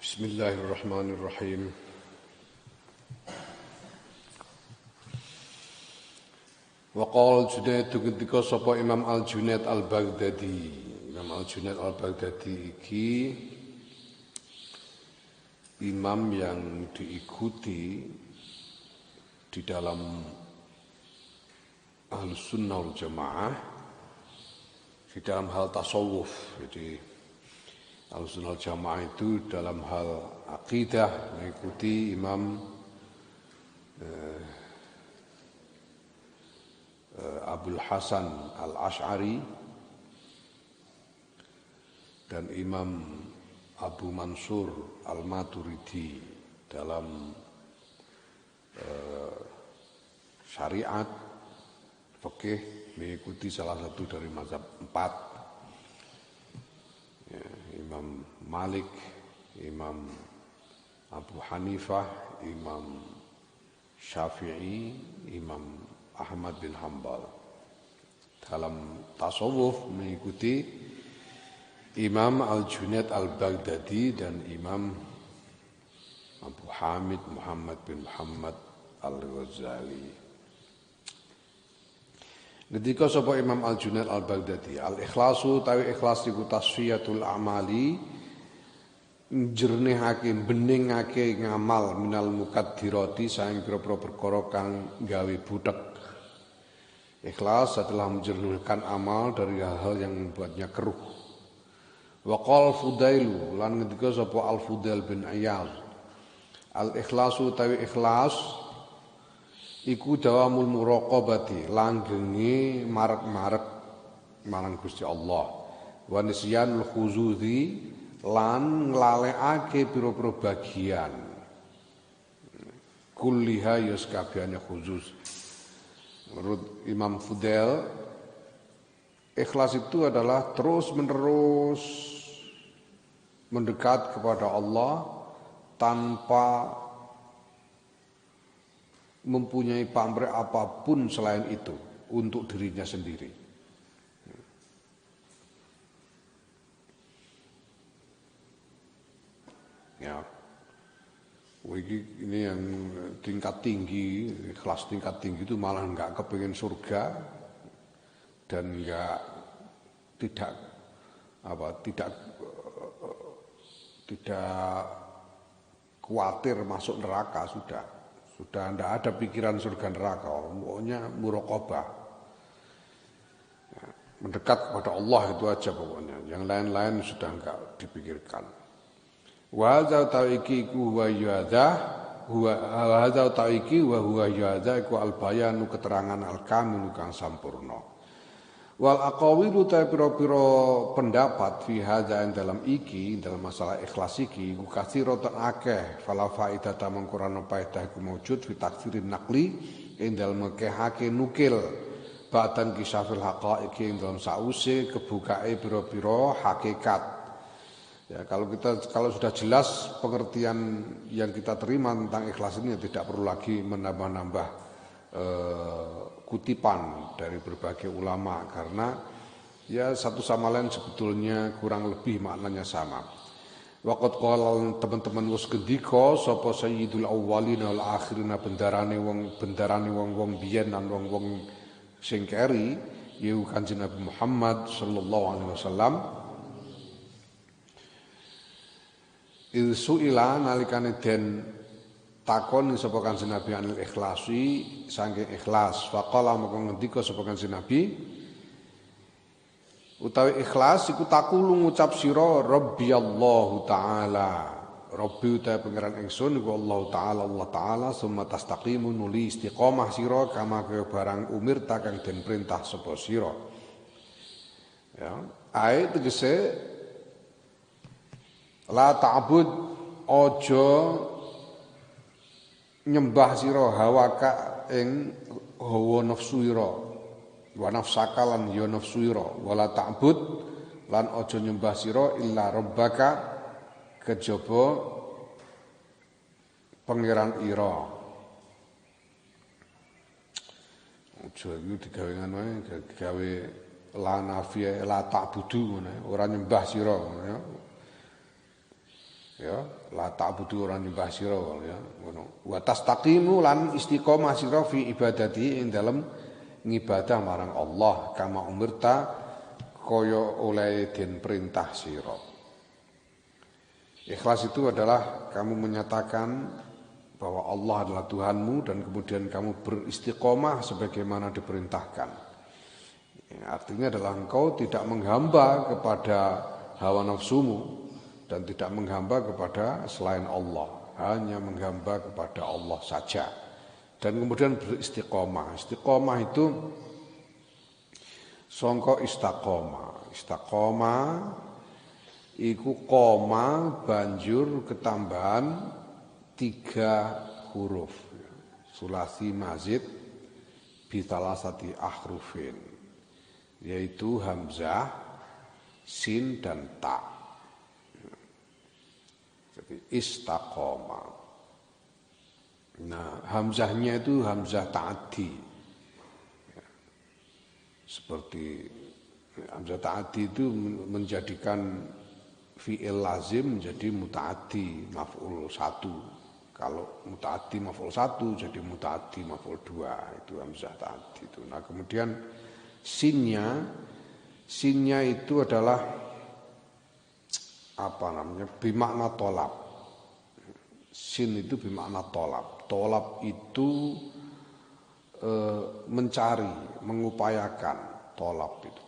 Bismillahirrahmanirrahim. Wa qala Junaid ketika sapa Imam Al-Junaid Al-Baghdadi. Imam Al-Junaid Al-Baghdadi iki imam yang diikuti di dalam Ahlus Sunnah wal Jamaah di dalam hal tasawuf. Jadi Ahlus Sunnah wal Jamaah itu dalam hal akidah mengikuti Imam Abul Hasan Al-Asy'ari dan Imam Abu Mansur Al-Maturidi dalam syariat fikih mengikuti salah satu dari mazhab 4 ya, Imam Malik, Imam Abu Hanifah, Imam Syafi'i, Imam Ahmad bin Hanbal. Dalam tasawuf mengikuti Imam Al-Junaid Al-Baghdadi dan Imam Abu Hamid Muhammad bin Muhammad Al-Ghazali. Ketika sapa Imam Al-Junaid Al-Baghdadi, al-ikhlasu tawi ikhlas iku tasfiyatul a'mali, njernihake beningake ngamal minal mukaddirati saing pira-pira perkara kang gawe butek. Ikhlas adalah menjernihkan amal dari hal-hal yang membuatnya keruh. Wa qala Fudailu lan ngendika sapa Al-Fudail bin Iyad, al-ikhlasu tawi ikhlas iku dawamul muraqabati, langgenge marek-marek marang Gusti Allah. Wa nisyanul khuzuzi lan nglalekake pira-pira bagian kulliha ya sakabehane khusus. Menurut Imam Fudail, ikhlas itu adalah terus-menerus mendekat kepada Allah tanpa mempunyai pamrih apapun selain itu untuk dirinya sendiri. Ya, ini yang tingkat tinggi, ikhlas tingkat tinggi itu malah nggak kepengen surga dan tidak khawatir masuk neraka sudah tidak ada pikiran surga neraka, pokoknya muraqabah, mendekat kepada Allah itu aja pokoknya, yang lain-lain sudah enggak dipikirkan. Wa hadza ta'iki huwa yadza huwa hadza ta'iki wa huwa yadza iku al-bayanu keterangan al-kamil kang sampurna. Wal aqawilu ta pira-pira pendapat fi hadza dalam iki, dalam masalah ikhlas iki ku katsiratan akeh, fala faidata mangkurana faedah iku maujud fi takfirin naqli ing dalem ngekehake nukil ba'dan kisafil haqaiqi ing dalem sause kebukae pira-pira hakikat. Ya, kalau sudah jelas pengertian yang kita terima tentang ikhlas ini, tidak perlu lagi menambah-nambah kutipan dari berbagai ulama, karena ya satu sama lain sebetulnya kurang lebih maknanya sama. Waqat qala teman-teman wis gendika sapa sayyidul awwalin wal akhirin, bendarane wong-wong biyen lan wong-wong sing keri yaiku Kanjeng Nabi Muhammad sallallahu alaihi wasallam. Su'ila nalikane den takon sapa Kanjeng Nabi anil ikhlasi saking ikhlas, faqala moko ngendika sapa Kanjeng Nabi, utawi ikhlas iku takulu ngucap sira rabbiyallahu taala, rabbi utawi pangeran ingsun iku Allah taala summa tastaqimu nuli istiqomah sira kama kaya barang umir kang den perintah sapa sira. Ya, ayat tegese la ta'bud, ojo nyembah sira hawaka ing hawa nafsu ira, wa nafsaka lan ya nafsu ira, wala ta'bud lan ojo nyembah sira illa rabbaka kejaba pangeran ira. Ojo iku digawe ngono, digawe la nafiya la ta'budu ngono, ora nyembah sira ngono ya. Ya, la ta'budu ora nyembah sira ya ngono. Wa tastaqimu lan istiqomah sira fi ibadati ing dalem ngibadah marang Allah kama umirta kaya oleh den perintah sira. Ikhlas itu adalah kamu menyatakan bahwa Allah adalah Tuhanmu dan kemudian kamu beristiqomah sebagaimana diperintahkan. Ya, artinya adalah engkau tidak menghamba kepada hawa nafsumu dan tidak menghamba kepada selain Allah, hanya menghamba kepada Allah saja. Dan kemudian beristiqomah. Istiqomah itu sangka istaqomah. Istaqomah iku koma banjur ketambahan 3 huruf. Sulasi mazid bitalasati ahrufin, yaitu hamzah, sin dan ta. Istaqoma. Nah, hamzahnya itu hamzah ta'addi. Seperti hamzah ta'addi itu menjadikan fi'il lazim menjadi muta'addi maf'ul 1. Kalau muta'addi maf'ul 1 jadi muta'addi maf'ul 2. Itu hamzah ta'addi itu. Nah, kemudian sinnya itu adalah bimakna tolab. Sin itu bimakna tolab. Tolab itu mencari, mengupayakan, tolab itu.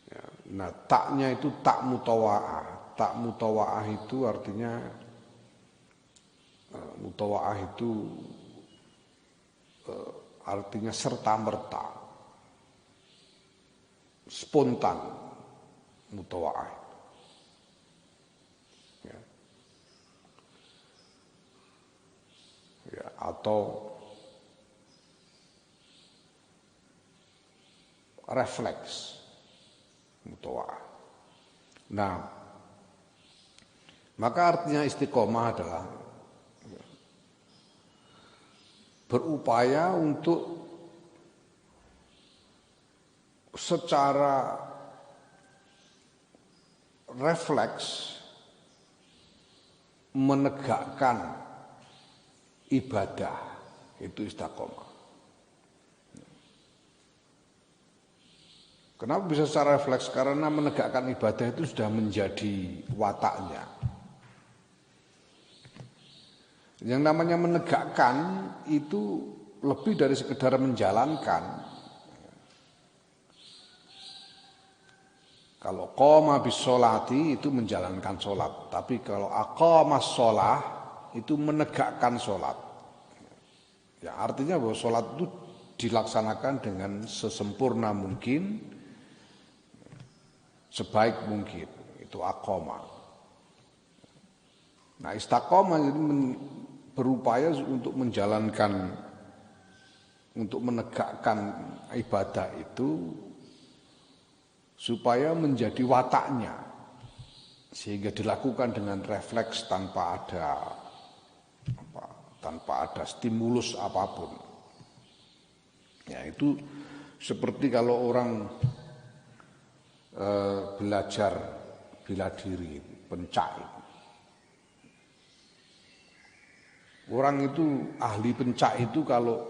Ya, nah, taknya itu tak mutawa'ah. Tak mutawa'ah itu artinya mutawa'ah itu artinya serta merta, spontan, mutawa'ah. Ya, atau refleks mutawa'ah. Nah, maka artinya istiqomah adalah berupaya untuk secara refleks menegakkan ibadah, itu istiqomah. Kenapa bisa secara refleks? Karena menegakkan ibadah itu sudah menjadi wataknya. Yang namanya menegakkan itu lebih dari sekedar menjalankan. Kalau qoma bis sholati itu menjalankan sholat, tapi kalau aqamas sholah itu menegakkan sholat. Ya, artinya bahwa sholat itu dilaksanakan dengan sesempurna mungkin, sebaik mungkin. Itu aqoma. Nah, istiqomah jadi berupaya untuk menjalankan, untuk menegakkan ibadah itu supaya menjadi wataknya, sehingga dilakukan dengan refleks tanpa ada stimulus apapun. Ya, itu seperti kalau orang belajar bela diri, pencak. Orang itu ahli pencak itu kalau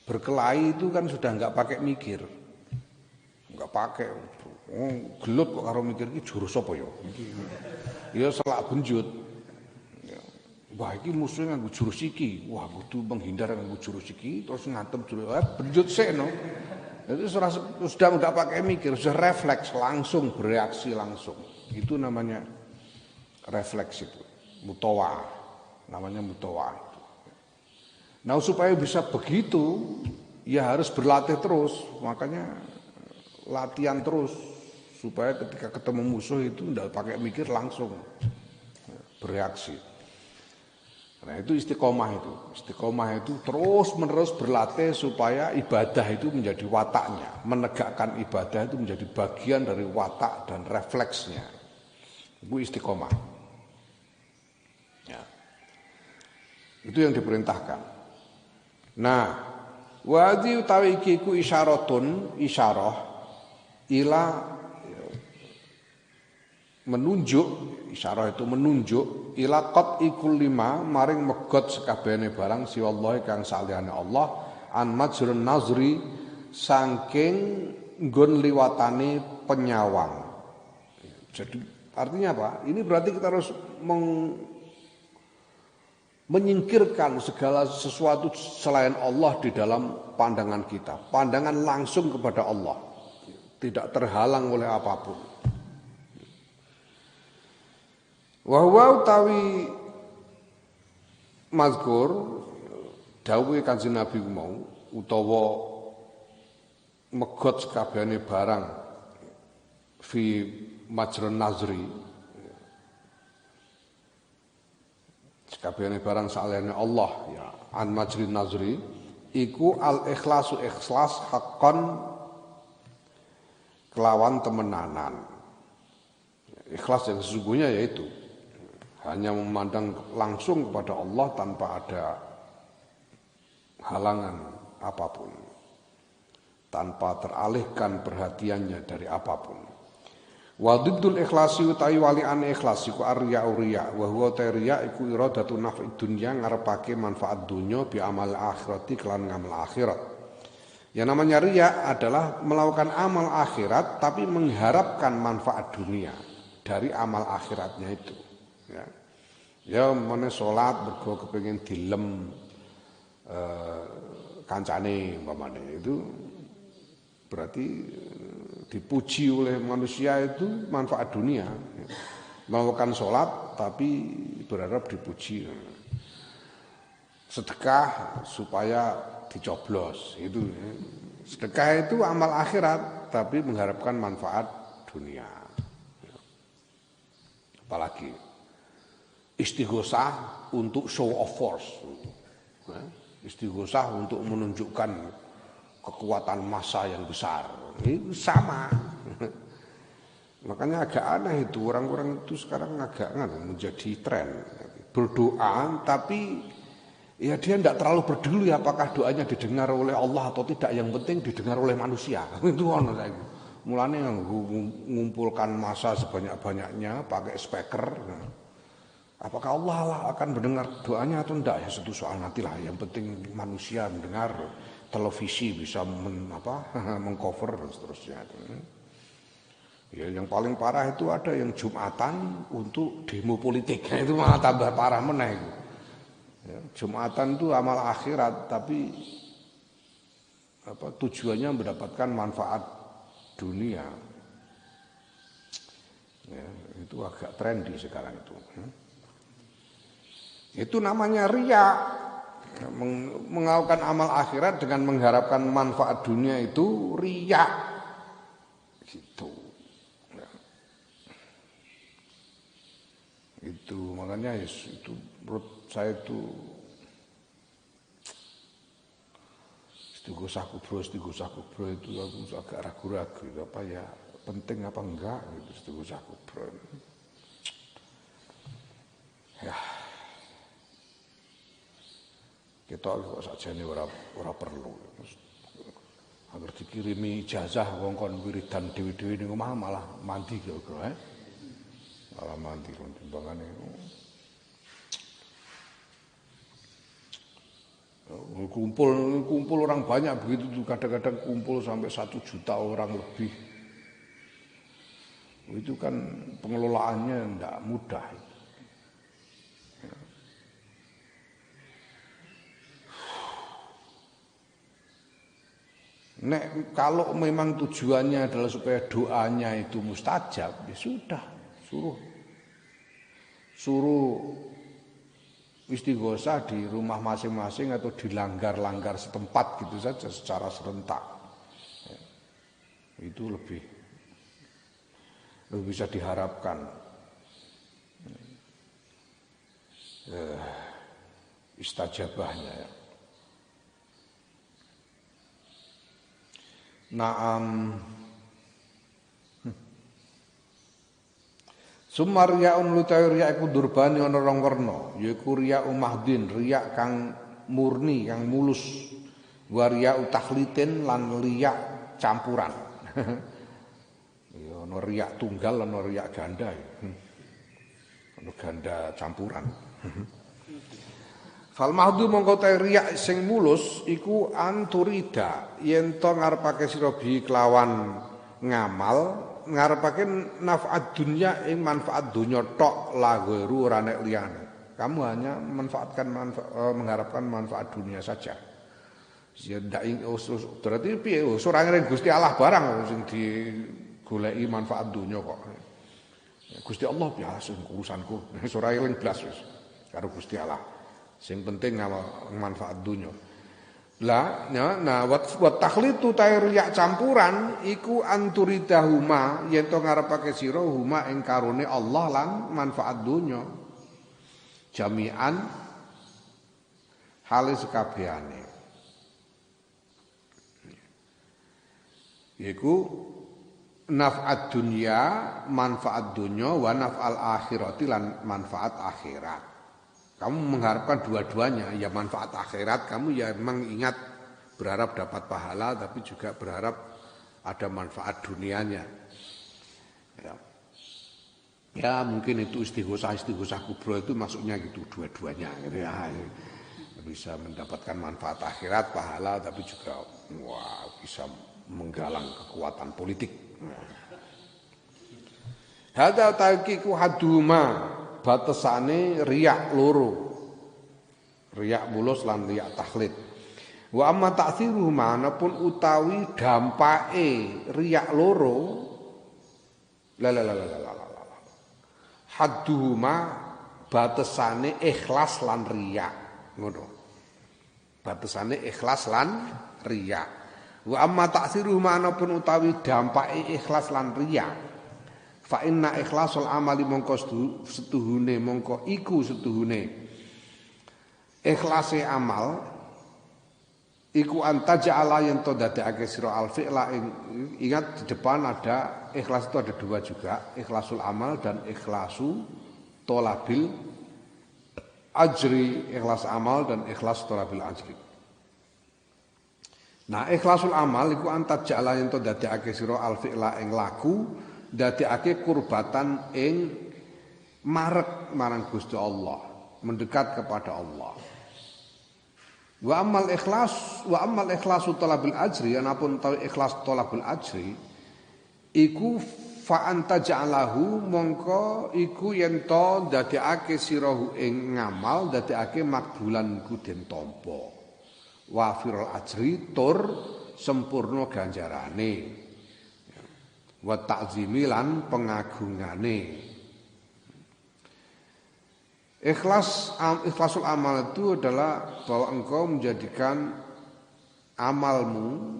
berkelahi itu kan sudah nggak pakai mikir, nggak pakai. Gelut kok karo mikir iki jurus apa ya? Ya selak benjut. Wah, iki musuhnya nganggo jurus iki. Wah, kudu menghindar nganggo jurus iki terus ngantem jurus. Benjut sik no. Itu sudah enggak pakai mikir, sudah refleks langsung, bereaksi langsung. Itu namanya refleks itu. Mutawa'ah. Namanya mutawa'ah itu. Nah, supaya bisa begitu ya harus berlatih terus. Makanya latihan terus supaya ketika ketemu musuh itu enggak pakai mikir langsung bereaksi. Nah, itu istiqomah itu. Istiqomah itu terus-menerus berlatih supaya ibadah itu menjadi wataknya. Menegakkan ibadah itu menjadi bagian dari watak dan refleksnya. Itu istiqomah. Ya. Itu yang diperintahkan. Nah, wadi utawi iki ku isyaratun, isyarah ila menunjuk isyarah itu menunjuk ila qat'i kullima maring megot sekabehane barang siwallahi kang saliyane Allah an majrun nazri saking nggon liwatane penyawang. Jadi artinya apa? Ini berarti kita harus menyingkirkan segala sesuatu selain Allah di dalam pandangan kita. Pandangan langsung kepada Allah. Tidak terhalang oleh apapun. Wa huwa utawi mazkur dawuhe Kanjeng Nabi mau utawa megot sekabehane barang fi majrun nazri sekabehane barang saliyane Allah ya an majrin nazri iku al ikhlasu ikhlas haqqan kelawan temenanan. Ikhlas yang sesungguhnya yaitu hanya memandang langsung kepada Allah tanpa ada halangan apapun, tanpa teralihkan perhatiannya dari apapun. Wa diddul ikhlasi utawi waliane ikhlas iku arya uriya wa huwa tariya iku iradatu naf'id dunya ngarepake manfaat dunya bi amal akhirati kelan ngamal akhirat. Yang namanya riya adalah melakukan amal akhirat tapi mengharapkan manfaat dunia dari amal akhiratnya itu. Ya mana sholat bergo kepengin dilem kancane umpamane itu berarti dipuji oleh manusia itu manfaat dunia. Melakukan sholat tapi berharap dipuji. Sedekah supaya dicoblos itu. Sedekah itu amal akhirat tapi mengharapkan manfaat dunia. Apalagi istighosah untuk show of force. Istighosah untuk menunjukkan kekuatan massa yang besar. Ini sama. Makanya agak aneh itu orang-orang itu sekarang agak menjadi tren. Berdoa tapi ya dia tidak terlalu peduli apakah doanya didengar oleh Allah atau tidak. Yang penting didengar oleh manusia. Itu ono saya. Mulanya mengumpulkan massa sebanyak-banyaknya pakai speaker. Apakah Allah akan mendengar doanya atau tidak? Ya satu soal nantilah. Yang penting manusia mendengar, televisi bisa mengcover dan seterusnya. Ya, yang paling parah itu ada yang Jumatan untuk demo politik. Itu malah tambah parah meneh. Ya, Jumatan itu amal akhirat, tapi tujuannya mendapatkan manfaat dunia. Ya, itu agak trendy sekarang itu. Itu namanya riya. Melakukan amal akhirat dengan mengharapkan manfaat dunia itu riya. Gitu. Ya. Itu makanya itu menurut saya itu istighosah kubro itu aku agak ragu-ragu apa ya penting apa enggak gitu istighosah kubro. Ya. Kita kok sakjane ora perlu. Agar dikirimi ijazah wong kon wiridan dhewe-dhewe ning omah malah mandi kira-kira malah mandi kon timbangane. Kumpul orang banyak begitu tuh kadang-kadang kumpul sampai 1 juta orang lebih. Itu kan pengelolaannya tidak mudah. Nek kalau memang tujuannya adalah supaya doanya itu mustajab, ya sudah, suruh istighosah di rumah masing-masing atau di langgar-langgar setempat gitu saja secara serentak. Ya, itu lebih bisa diharapkan. Istajabahnya ya. Naam. Summa riyaun lutawi riya iku durbani ana rong werna, yaiku riya mahdin, riya kang murni, kang mulus. Wa riya takhlitin lan riya campuran. Ya ana riya tunggal ana riya ganda. ganda campuran. Fal mahdu mongko ta riya sing mulus iku anturida yen to ngarepake sira bi kelawan ngamal ngarepake naf'at dunya ing manfaat dunya tok la ghairu ora nek liyane. Kamu hanya mengharapkan manfaat dunia saja. Ya ndak berarti piye ora ngene Gusti Allah barang sing digoleki manfaat dunia kok. Gusti Allah biasa urusanku. Wis ora eling blas wis karo Gusti Allah. Sing penting manfaat dunia. Lah, nah wa takhlitu riya campuran iku anturidahuma yen to ngarepake sira huma ing karone Allah lan manfaat dunia. Jami'an hale sekabehane. Yaiku naf'at dunya, manfaat dunya wa naf'al akhirati lan manfaat akhirat. Kamu mengharapkan dua-duanya, ya manfaat akhirat, kamu ya memang ingat berharap dapat pahala, tapi juga berharap ada manfaat dunianya. Ya mungkin itu istighosah kubro itu maksudnya gitu, dua-duanya. Gitu ya. Bisa mendapatkan manfaat akhirat, pahala, tapi juga bisa menggalang kekuatan politik. Hadza taqiqu haduma. Batasane riyak loro. Riyak mulus lan riyak takhlid. Wa amma ta'thiruhu manapun utawi dampake riyak loro. Hadduhuma batasane ikhlas lan riyak. Ngono. Batasane ikhlas lan riyak. Wa amma ta'thiruhu manapun utawi dampake ikhlas lan riyak. Fa inna ikhlasul amali mongko setuhune mongko iku setuhune ikhlase amal iku antaja'ala yen to dadekake sira al fi'la ingat di depan ada ikhlas itu ada dua juga ikhlasul amal dan ikhlasu tolabil ajri ikhlas amal dan ikhlas tolabil ajri. Nah ikhlasul amal iku antaja'ala yen to dadekake sira al fi'la ing laku dadekake kurbatan ing marek marang Gusti Allah, mendekat kepada Allah. Wa amal ikhlasu talabul ajri, anapun tahu ikhlas talabul ajri iku fa anta ja'alahu mongko iku yen to dadekake sirahu ing ngamal dadekake makbulan iku den tampa. Wa firul ajri tur sempurna ganjarane. Wa ta'zimi lan pengagungane. Ikhlasul amal itu adalah bahwa engkau menjadikan amalmu,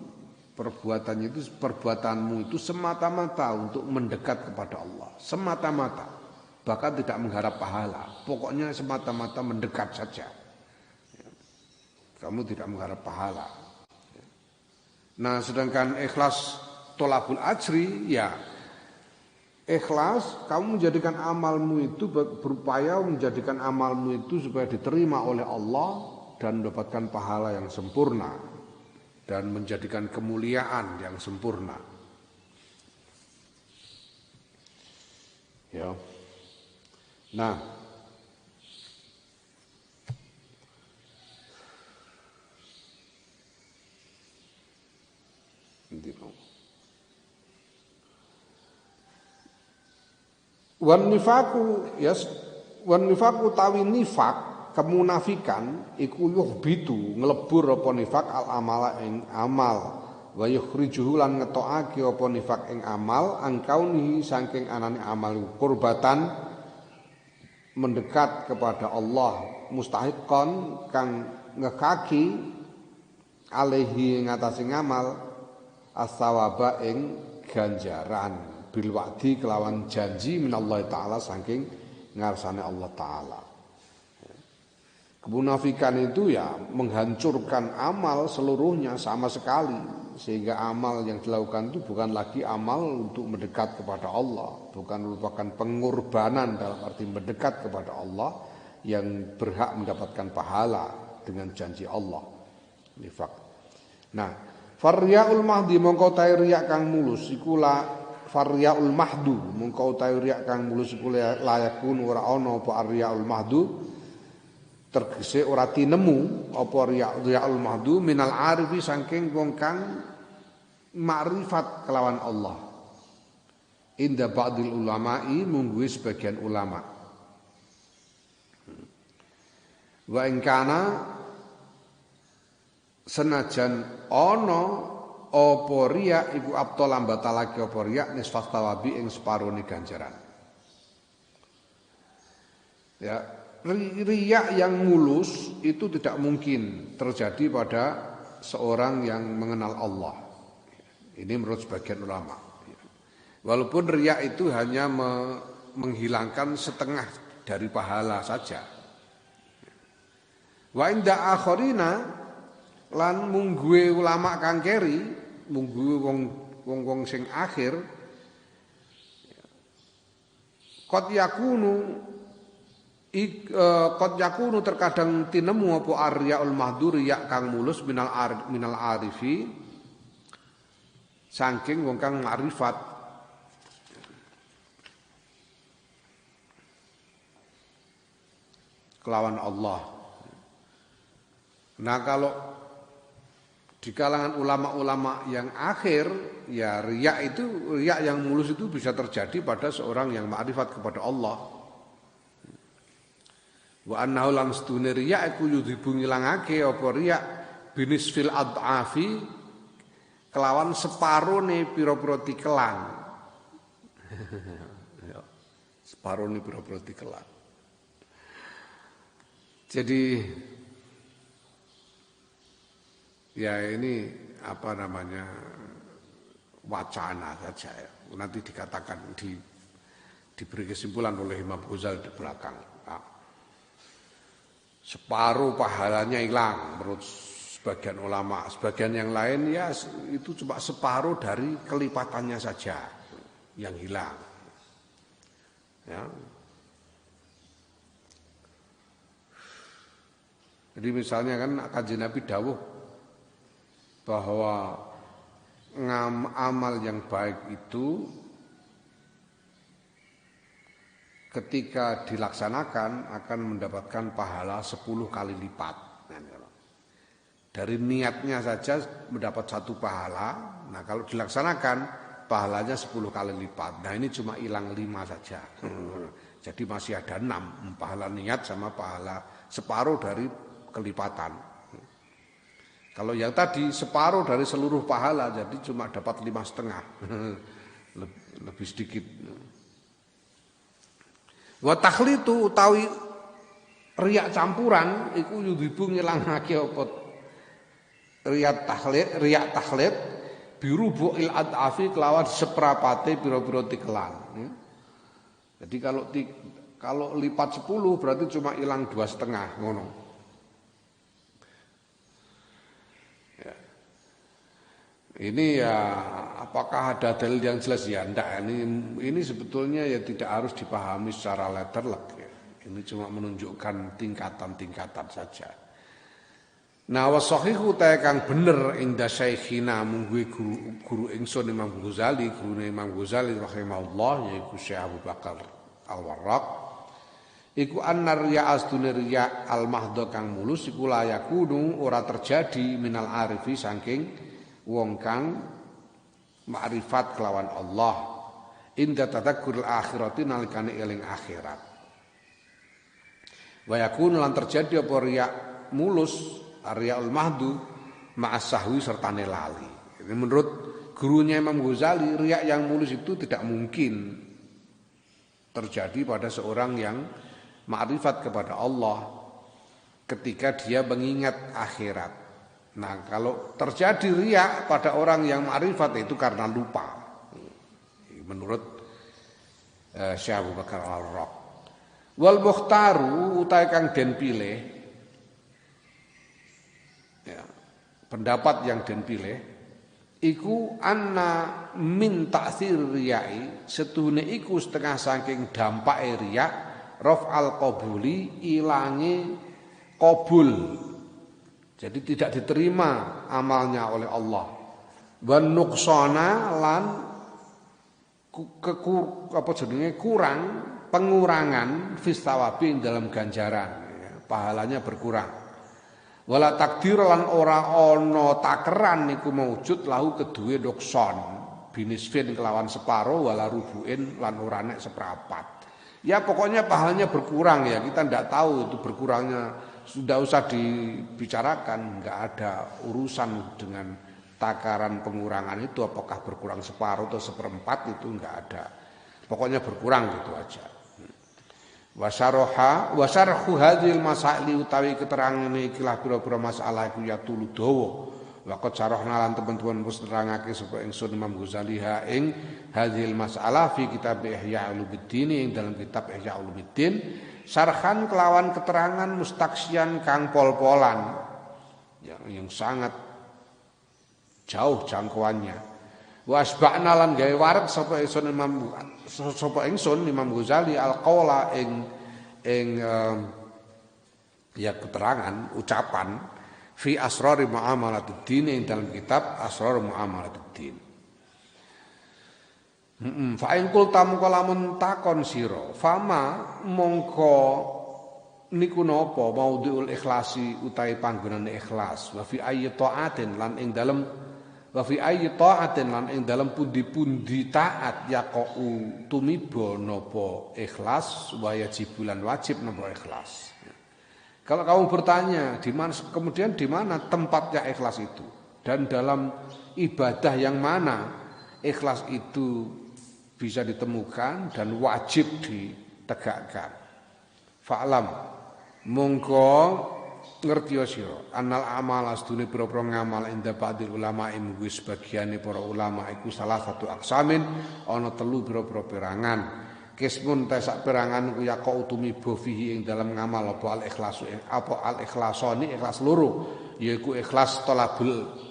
perbuatanmu itu semata-mata untuk mendekat kepada Allah, semata-mata. Bahkan tidak mengharap pahala. Pokoknya semata-mata mendekat saja. Kamu tidak mengharap pahala. Nah, sedangkan ikhlas tolabul ajri ya ikhlas kamu menjadikan amalmu itu berupaya menjadikan amalmu itu supaya diterima oleh Allah dan mendapatkan pahala yang sempurna dan menjadikan kemuliaan yang sempurna. Ya. Nah, wan nifaku tawi nifak kemunafikan iku yuhbitu nglebur apa nifak al amala ing amal wa yukhrijuhu lan ngetokake apa nifak ing amal angkaunihi saking anane amal kurbatan mendekat kepada Allah mustahiqan kang ngekaki alaihi ngatasi ngamal as-sawaba ing ganjaran bil wa'di kelawan janji minallahi ta'ala saking ngarsane Allah ta'ala. Kemunafikan itu ya menghancurkan amal seluruhnya sama sekali sehingga amal yang dilakukan itu bukan lagi amal untuk mendekat kepada Allah, bukan merupakan pengorbanan dalam arti mendekat kepada Allah yang berhak mendapatkan pahala dengan janji Allah. Nifak. Nah, faryaul mahdi mongko ta riya kang mulus iku la faryaul mahdu mungko utawi riya kang mulus iku layakun ora ana apa aryaul mahdu tegese ora tinemu apa riyaul mahdu minal arifi saking wong kang makrifat kelawan Allah inda ba'dil ulama'i mungguwe sebagian ulama wa ing kana senajan ana apa riya iku abtal ambatalake apa riya nisfat tawabi ing separone ganjaran. Ya, riya yang mulus itu tidak mungkin terjadi pada seorang yang mengenal Allah. Ini menurut sebagian ulama. Walaupun riya itu hanya menghilangkan setengah dari pahala saja. Wa inda akharina lan mungguwe ulama kang keri mungguwe wong sing akhir qad yakunu terkadang tinemu apa aryaul mahdur ya kang mulus minal arifi saking wong kang ma'rifat kelawan Allah. Nah kalau di kalangan ulama-ulama yang akhir, ya riya yang mulus itu bisa terjadi pada seorang yang ma'rifat kepada Allah. Wa annahu lan stune riya iku yudhibu ngilangake apa riya binisfil ad'afi kelawan separone pira-pira tikelan. Separone pira-pira tikelan. Jadi ya ini apa namanya wacana saja ya. Nanti dikatakan diberi kesimpulan oleh Imam Ghazali di belakang. Nah, separuh pahalanya hilang menurut sebagian ulama, sebagian yang lain ya itu cuma separuh dari kelipatannya saja yang hilang. Ya. Jadi misalnya kan Kanjeng Nabi dawuh bahwa amal yang baik itu ketika dilaksanakan akan mendapatkan pahala 10 kali lipat. Dari niatnya saja mendapat 1 pahala. Nah kalau dilaksanakan pahalanya 10 kali lipat. Nah ini cuma hilang 5 saja. Jadi masih ada 6 pahala niat sama pahala separuh dari kelipatan. Kalau yang tadi separuh dari seluruh pahala, jadi cuma dapat 5,5, lebih sedikit. Wa takhlitu utawi riya campuran, iku yudhibu ngilangake apa riya takhlit birubu'il ad'afi kelawan seprapate pira-pira tikelan. Jadi kalau lipat 10 berarti cuma hilang 2,5 ngono. Ini ya apakah ada dalil yang jelas ya enggak, ini sebetulnya ya tidak harus dipahami secara letterlek ya. Ini cuma menunjukkan tingkatan-tingkatan saja. Nah wasahihu ta kang bener inda syekhina mungguwe guru ingsun Imam Ghazali, gurune Imam Ghazali rahimahullah yaiku Syekh Abu Bakar Al-Warraq. Iku annar riya astune riya al-mahdha kang mulus iku layakunu ora terjadi minal arifi saking wong kang makrifat kelawan Allah inda tadzakuril akhirati nalikane eling akhirat. Wa yakunu lan terjadi apa riya mulus riyaul mahdu ma'as sahwi sertane lali. Ini menurut gurunya Imam Ghazali riya yang mulus itu tidak mungkin terjadi pada seorang yang makrifat kepada Allah ketika dia mengingat akhirat. Nah kalau terjadi riya pada orang yang ma'rifat itu karena lupa. Menurut Syekh Abu Bakar Al-Warraq. Wal mukhtaru utai kang den pilih. Ya, pendapat yang den pilih iku anna min ta'sir riyai setuhune iku setengah saking dampake riya raf'al qabuli ilange qabul. Jadi tidak diterima amalnya oleh Allah. Wan nuqsana lan kurang pengurangan fistawabi dalam ganjaran, ya, pahalanya berkurang. Wala takdir lan ora ana takeran niku maujud lahu kedue dokson binisfin kelawan separo wala rubuin lan ora nek seprapat. Ya pokoknya pahalanya berkurang ya, kita tidak tahu itu berkurangnya, sudah usah dibicarakan, nggak ada urusan dengan takaran pengurangan itu apakah berkurang separuh atau seperempat itu nggak ada. Pokoknya berkurang gitu aja. Wasarhu hadhil masaili utawi keterangan ikilah pira-pira masalah iku ya tulu dawa. Waqat sarahna lan teman-teman wis nerangake sapa ingsun Imam Ghazali ha ing hadhil masalah fi kitab Ihya Ulumuddin ing dalam kitab Ihya Ulumuddin sarhan kelawan keterangan mustaksian kang pol-polan yang sangat jauh jangkauannya. Wa asba'na lan gawe wareg sapa ingsun Imam Ghazali al-qaula ing ya keterangan ucapan fi asrari muamalatud ing dalam kitab Asrar Muamalatud Din. Fa in qulta mongko lamun takon sira fama mongko niku napa maudhu'ul ikhlasi utahe panggonane ikhlas wa fi ayyi ta'atin lan ing dalem wa fi ayyi ta'atin lan ing dalem pundi-pundi taat yaqau tumiba napa ikhlas wa yajibulan wajib napa ikhlas. Kalau kamu bertanya kemudian di mana tempatnya ikhlas itu dan dalam ibadah yang mana ikhlas itu bisa ditemukan dan wajib ditegakkan. Fa'lam mongko ngerti sira anal amal astune pira-pira ngamal inda ba'dil ulama wis bagiane para ulama iku salah satu aksamin ana telu pira-pira perangan. Kismun tesak perangan ku ya kau tumiba fihi ing dalam ngamal apa al ikhlasu apa al ikhlasoni ikhlas loro yaiku ikhlas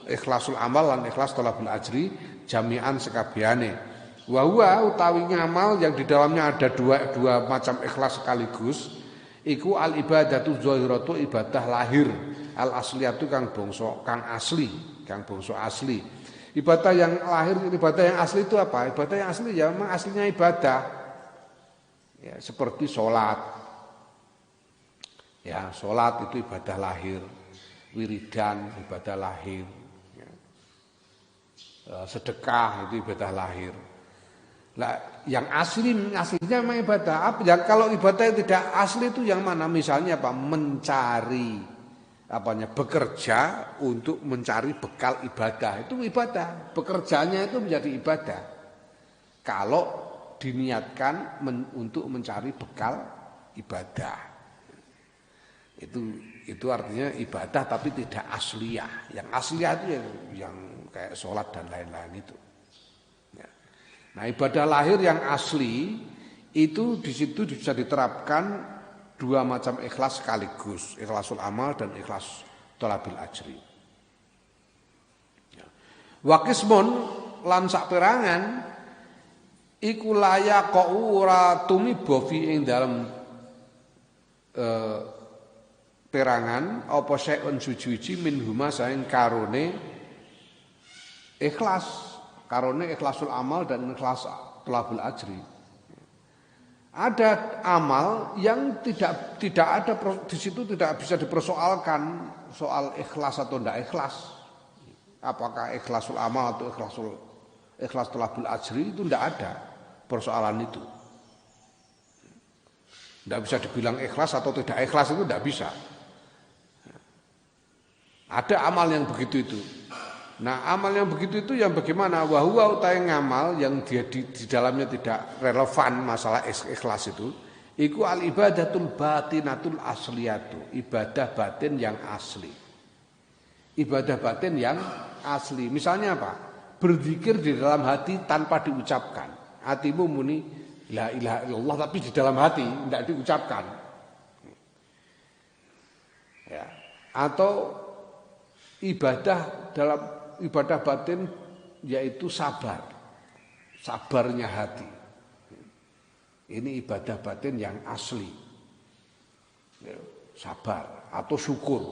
ikhlasul amal lan ikhlas talabul ajri jami'an sekabehane. Wa huwa utawi ngamal yang di dalamnya ada dua macam ikhlas sekaligus iku al ibadatu zahiratu ibadah lahir al asliyatu kang asli. Ibadah yang lahir, ibadah yang asli itu apa? Ibadah yang asli ya memang aslinya ibadah. Ya, seperti sholat. Ya, sholat itu ibadah lahir. Wiridan ibadah lahir. Ya. Sedekah itu ibadah lahir. Lah, yang aslinya memang ibadah. Apa? Yang kalau ibadah tidak asli itu yang mana? Misalnya apa? Mencari bekerja untuk mencari bekal ibadah. Itu ibadah. Bekerjanya itu menjadi ibadah. Kalau diniatkan untuk mencari bekal ibadah. Itu artinya ibadah tapi tidak asliyah. Yang asliyah itu yang kayak sholat dan lain-lain itu. Ya. Nah, ibadah lahir yang asli itu di situ bisa diterapkan dua macam ikhlas sekaligus, ikhlasul amal dan ikhlas thalabil ajri. Ya. Wa qismun lan saperangan iku layak kok ora tumiba fi ing dalem perangan apa syai'un suci-suci min huma saing karone ikhlasul amal dan ikhlas thalabul ajri. Ada amal yang tidak ada di situ tidak bisa dipersoalkan soal ikhlas atau tidak ikhlas. Apakah ikhlasul amal atau ikhlas thalabul ajri itu tidak ada persoalan itu. Tidak bisa dibilang ikhlas atau tidak ikhlas itu tidak bisa. Ada amal yang begitu itu. Nah, amal yang begitu itu yang bagaimana? Wa huwa utai ngamal yang dia di dalamnya tidak relevan masalah ikhlas itu. Iku al ibadatul batinatul asliyatu, ibadah batin yang asli. Ibadah batin yang asli. Misalnya apa? Berzikir di dalam hati tanpa diucapkan. Hatimu muni la ilaha illallah tapi di dalam hati tidak diucapkan. Ya. Atau dalam ibadah batin yaitu sabarnya hati. Ini ibadah batin yang asli. Ya, sabar atau syukur.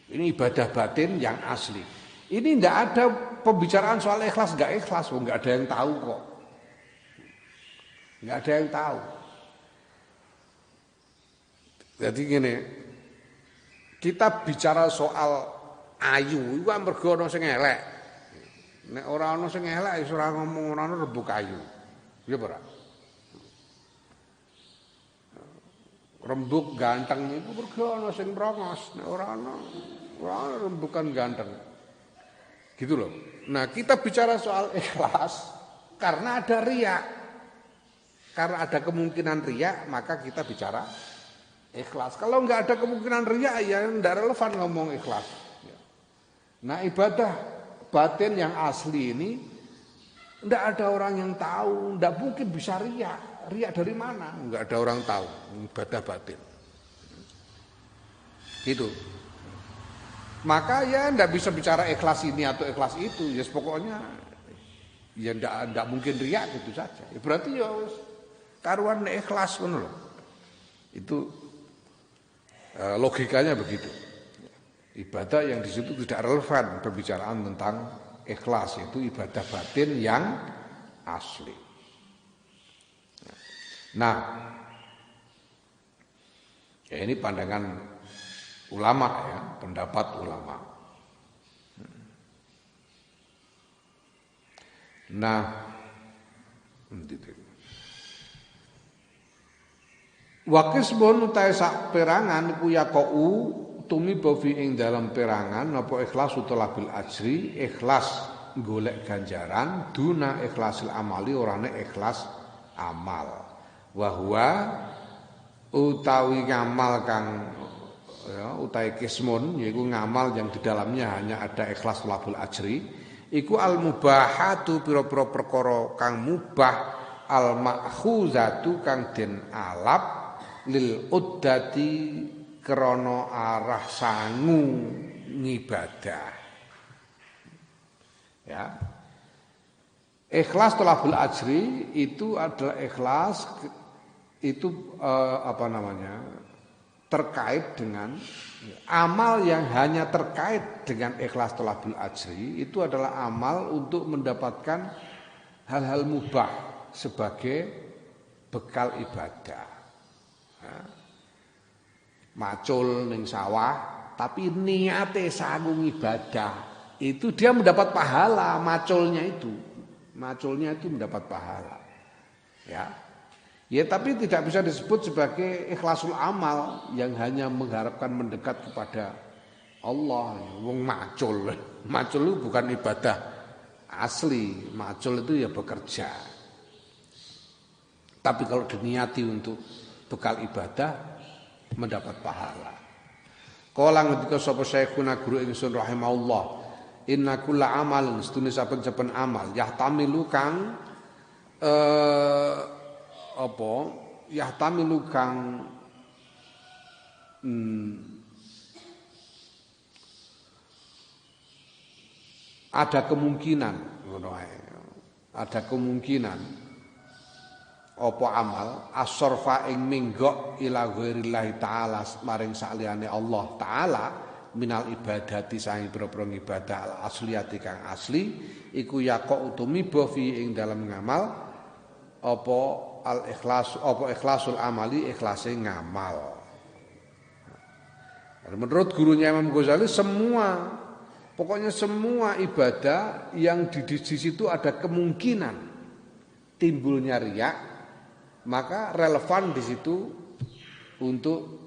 Ini ibadah batin yang asli. Ini tidak ada pembicaraan soal ikhlas enggak ikhlas, enggak ada yang tahu kok. Enggak ada yang tahu. Jadi gini, kita bicara soal ayu, itu kan mergo ana sing elek. Nek ora ana sing elek wis ora ngomong ora ana rembug ayu. Ya ora. Rembug ganteng itu mergo ana sing mrongos, nek ora ana rembugan ganteng. Gitu loh. Nah, kita bicara soal ikhlas karena ada riya. Karena ada kemungkinan riya, maka kita bicara ikhlas. Kalau nggak ada kemungkinan riya, ya nggak relevan ngomong ikhlas. Nah, ibadah batin yang asli ini nggak ada orang yang tahu, nggak mungkin bisa riya. Riya dari mana? Nggak ada orang tahu. Ibadah batin. Gitu. Maka ya nggak bisa bicara ikhlas ini atau ikhlas itu. Ya pokoknya ya nggak mungkin riya gitu saja. Ya, berarti ya karuan ikhlas kan loh. Itu logikanya begitu. Ibadah yang di situ tidak relevan pembicaraan tentang ikhlas, itu ibadah batin yang asli. Nah, ya ini pandangan ulama ya, pendapat ulama. Nah, Wakisbon utai sak perangan iku yaqau tumiba fi ing dalam perangan apa ikhlas utawa bil ajri, ikhlas golek ganjaran duna ikhlasil amali orane ikhlas amal. Wa huwa utawi ngamal kang ya utai kismun yaiku ngamal yang di dalamnya hanya ada ikhlas labul ajri iku al mubahatu pira-pira perkara kang mubah al makhuzatu kang den alap lil uddati krana arah sangu ngibadah. Ya. Ikhlas thalabul ajri itu adalah ikhlas itu terkait dengan amal yang hanya terkait dengan ikhlas thalabul ajri itu adalah amal untuk mendapatkan hal-hal mubah sebagai bekal ibadah. Macul ning sawah tapi niate sangu ibadah itu dia mendapat pahala. Maculnya itu mendapat pahala ya tapi tidak bisa disebut sebagai ikhlasul amal yang hanya mengharapkan mendekat kepada Allah. Wong macul itu bukan ibadah asli. Macul itu ya bekerja, tapi kalau diniati untuk bekal ibadah mendapat pahala. Kala ngendika sapa Syekhuna guru ingsun rahimahullah, inna kulla amalin setune saben-saben amal yahtamilu kang yahtamilu kang ada kemungkinan apa amal as-sarfa ing minggok ila ghairillahi taala maring saliyane Allah taala minal ibadati saing pira-pira ibadah al asliyati kang asli iku yaqa utumiba fi ing dalam ngamal apa al ikhlas apa ikhlasul amali ikhlase ngamal. Menurut gurunya Imam Ghazali pokoknya semua ibadah yang di situ ada kemungkinan timbulnya riya, maka relevan di situ untuk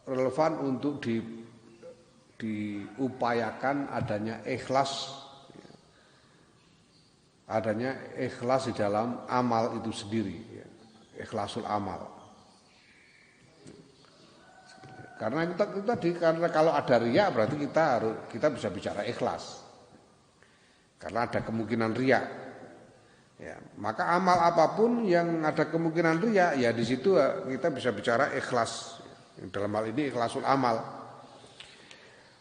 relevan untuk diupayakan adanya ikhlas di dalam amal itu sendiri ya. Ikhlasul amal. Karena karena kalau ada riya berarti kita bisa bicara ikhlas. Karena ada kemungkinan riya. Ya, maka amal apapun yang ada kemungkinan riya, ya di situ kita bisa bicara ikhlas. Dalam hal ini ikhlasul amal.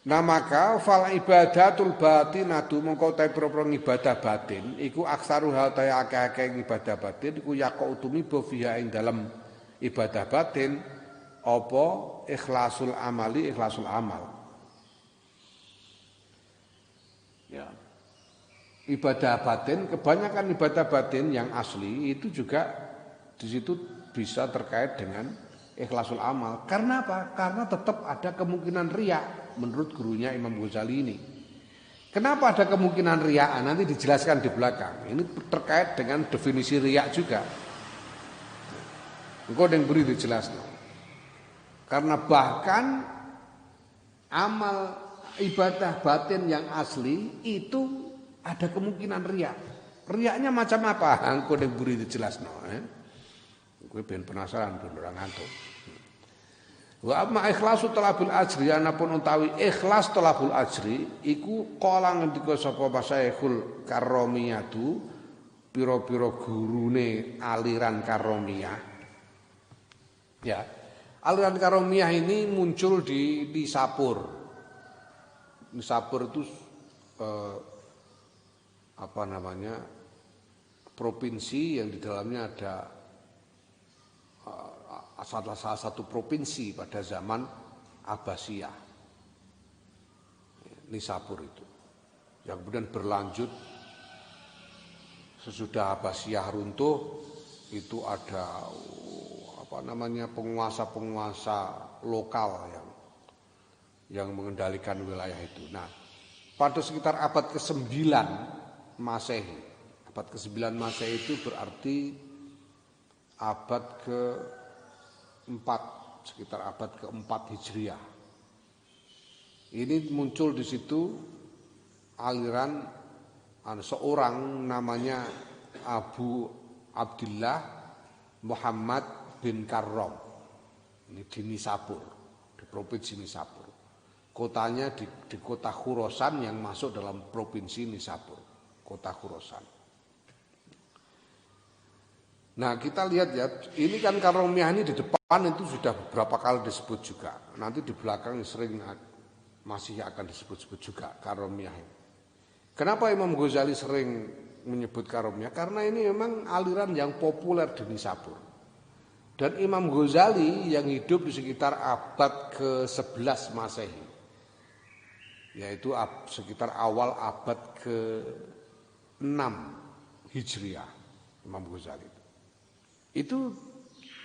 Nah maka fal ibadatul batinatu mongko ta pro ibadah batin iku aksaru hal ta akeh-akeh ibadah batin iku yaqau tumiba fiha ing dalam ibadah batin apa ikhlasul amali ikhlasul amal. Ya. ibadah batin, kebanyakan ibadah batin yang asli itu juga di situ bisa terkait dengan ikhlasul amal. Karena apa? Karena tetap ada kemungkinan riya menurut gurunya Imam Ghazali ini. Kenapa ada kemungkinan riya? Nanti dijelaskan di belakang. Ini terkait dengan definisi riya juga. Engkau yang beri dijelaskan. Karena bahkan amal ibadah batin yang asli itu ada kemungkinan riya. Riyanya macam apa? Engkau yang beri dijelaskan. Gue ben penasaran ben orang ngantuk. Wa amma ikhlasu talabul ajri anapun utawi ikhlas talabul ajri iku kala ngendika sapa Masaikhul Karomiyatu pira-pira gurune aliran Karomiyah. Ya. Aliran Karomiyah ini muncul di Nisapur. Nisapur itu provinsi yang di dalamnya ada salah satu provinsi pada zaman Abbasiyah, Nisapur itu, yang kemudian berlanjut sesudah Abbasiyah runtuh itu ada penguasa-penguasa lokal yang mengendalikan wilayah itu. Nah, pada sekitar abad ke-9 Masehi, abad ke-9 Masehi itu berarti abad ke-4, sekitar abad ke-4 Hijriah. Ini muncul di situ aliran seorang namanya Abu Abdillah Muhammad bin Karrom. Ini di Nisapur, di provinsi Nisapur. Kotanya di kota Khurasan yang masuk dalam provinsi Nisapur, kota Khurasan. Nah, kita lihat ya, ini kan Karomiyah ini di depan itu sudah beberapa kali disebut juga. Nanti di belakang sering masih akan disebut-sebut juga Karomiyah ini. Kenapa Imam Ghazali sering menyebut Karomiyah? Karena ini memang aliran yang populer di Nisapur. Dan Imam Ghazali yang hidup di sekitar abad ke-11 Masehi, yaitu sekitar awal abad ke-6 Hijriah, Imam Ghazali itu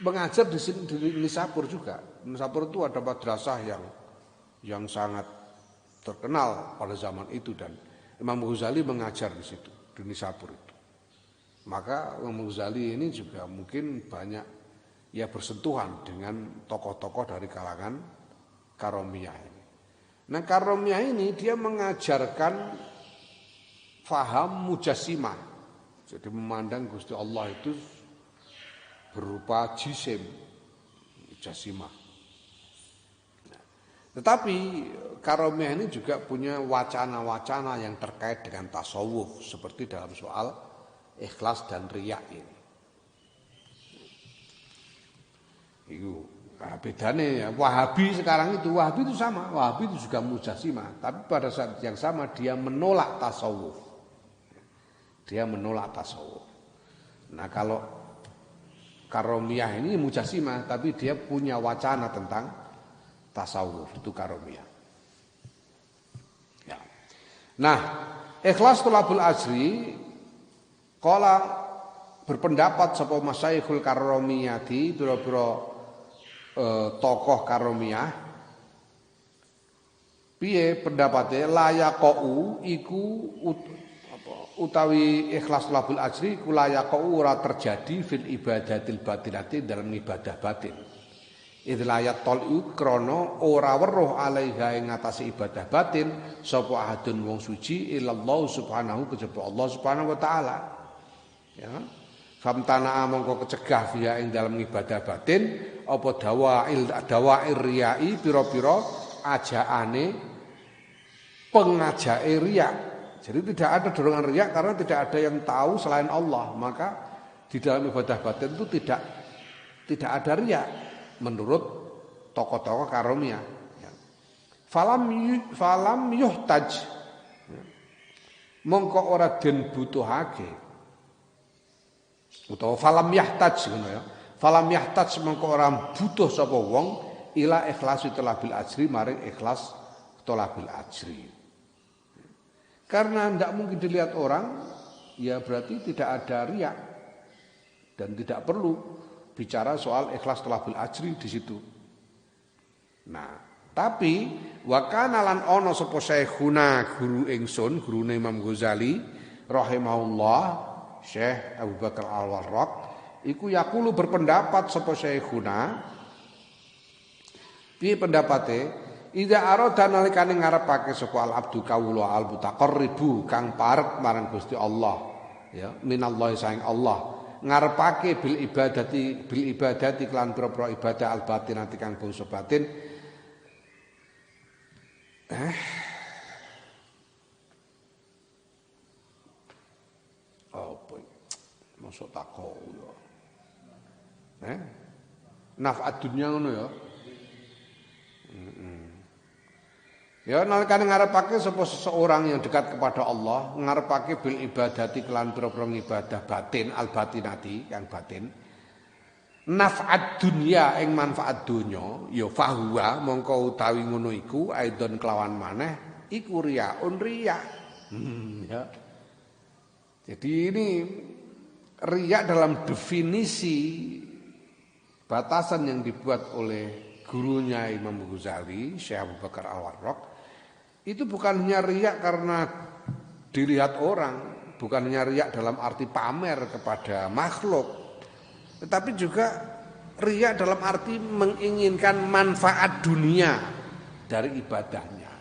mengajar di Nisapur juga. Nisapur itu ada madrasah yang sangat terkenal pada zaman itu dan Imam Ghazali mengajar di situ, di Nisapur itu. Maka Imam Ghazali ini juga mungkin banyak bersentuhan dengan tokoh-tokoh dari kalangan Karomiyah ini. Nah, Karomiyah ini dia mengajarkan faham mujassimah. Jadi memandang Gusti Allah itu berupa jisim, mujassimah. Nah, tetapi Karomiyah ini juga punya wacana-wacana yang terkait dengan tasawuf seperti dalam soal ikhlas dan riya ini. Itu bedanya ya. Wahabi sekarang itu, Wahabi itu sama, Wahabi itu juga mujassimah, tapi pada saat yang sama dia menolak tasawuf. Dia menolak tasawuf. Nah, kalau Karomiyah ini mujassimah, tapi dia punya wacana tentang tasawuf, itu Karomiyah. Ya. Nah, ikhlas thalabul ajri qala berpendapat sapa Masaikhul Karomiyati pira-pira tokoh Karomiyah piye pendapatnya layaqau iku utawi ikhlas thalabul ajri ku layaqau ora terjadi fil ibadatil batinati dalam ibadah batin. Idlayat tolu krana ora weruh alaiha ing atase ibadah batin sapa ahadun wong suci illallah subhanahu kejaba Allah subhanahu wa taala. Ya. Famtana mongko kecegah via ing dalam ibadah batin apa dawair riyai pira-pira ajaane pengajake riya. Jadi tidak ada dorongan riya karena tidak ada yang tahu selain Allah, maka di dalam ibadah batin itu tidak ada riya menurut tokoh-tokoh Karomiyah. Falam yuhtaj mongko ora den butuhake utawa falam yahtaj ngono ya. Falam yahtaj mongko ora butuh sapa wong ila ikhlasi talabil ajri maring ikhlas talabil ajri. Karena tidak mungkin dilihat orang, ya berarti tidak ada riya dan tidak perlu bicara soal ikhlas thalabul ajri di situ. Nah, tapi wa kana lan ana sapa syekhuna guru ingsun, gurune Imam Ghazali rahimahullah, Syekh Abu Bakar Al-Warraq, iku yaqulu berpendapat sapa syekhuna. Piye pendapate? Idza arada nalikane ngarepake sapa al abdu kawula al mutaqarribu kang parek marang Gusti Allah, ya, minallahi saing Allah. Ngarepake bil ibadati kelan pira-pira ibadah al batinati kang bangsa batin. Apa masuk takok ya. Naf'at dunya ngono ya. Ya nalikane ngarepake sapa seseorang yang dekat kepada Allah, ngarepake bil ibadati kelan pira-pira ibadah batin al batinati yang batin. Naf'at dunya ing manfaat donya, ya fahuwa mongko utawi ngono iku aidon kelawan maneh iku riyaun riya. Ya. Jadi ini riya dalam definisi batasan yang dibuat oleh gurunya Imam Ghazali, Syekh Abu Bakar Al-Warraq, itu bukan hanya riya karena dilihat orang, bukan hanya riya dalam arti pamer kepada makhluk, tetapi juga riya dalam arti menginginkan manfaat dunia dari ibadahnya.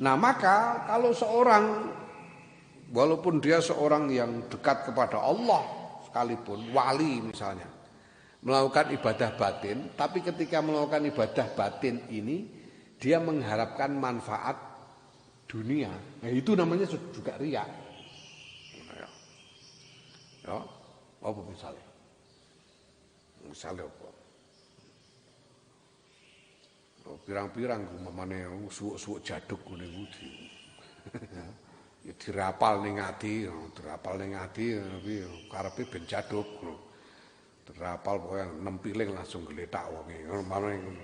Nah maka kalau seorang, walaupun dia seorang yang dekat kepada Allah sekalipun, wali misalnya, melakukan ibadah batin, tapi ketika melakukan ibadah batin ini dia mengharapkan manfaat dunia. Nah, itu namanya juga riya. Ya, apa misalnya? Misalnya apa? Pirang-pirang mamane suwuk-suwuk jaduk ngene kuwi. Ya dirapal ning ati, tapi karepe ben jaduk. Terapal pokoknya 6 piling langsung geletak wonge.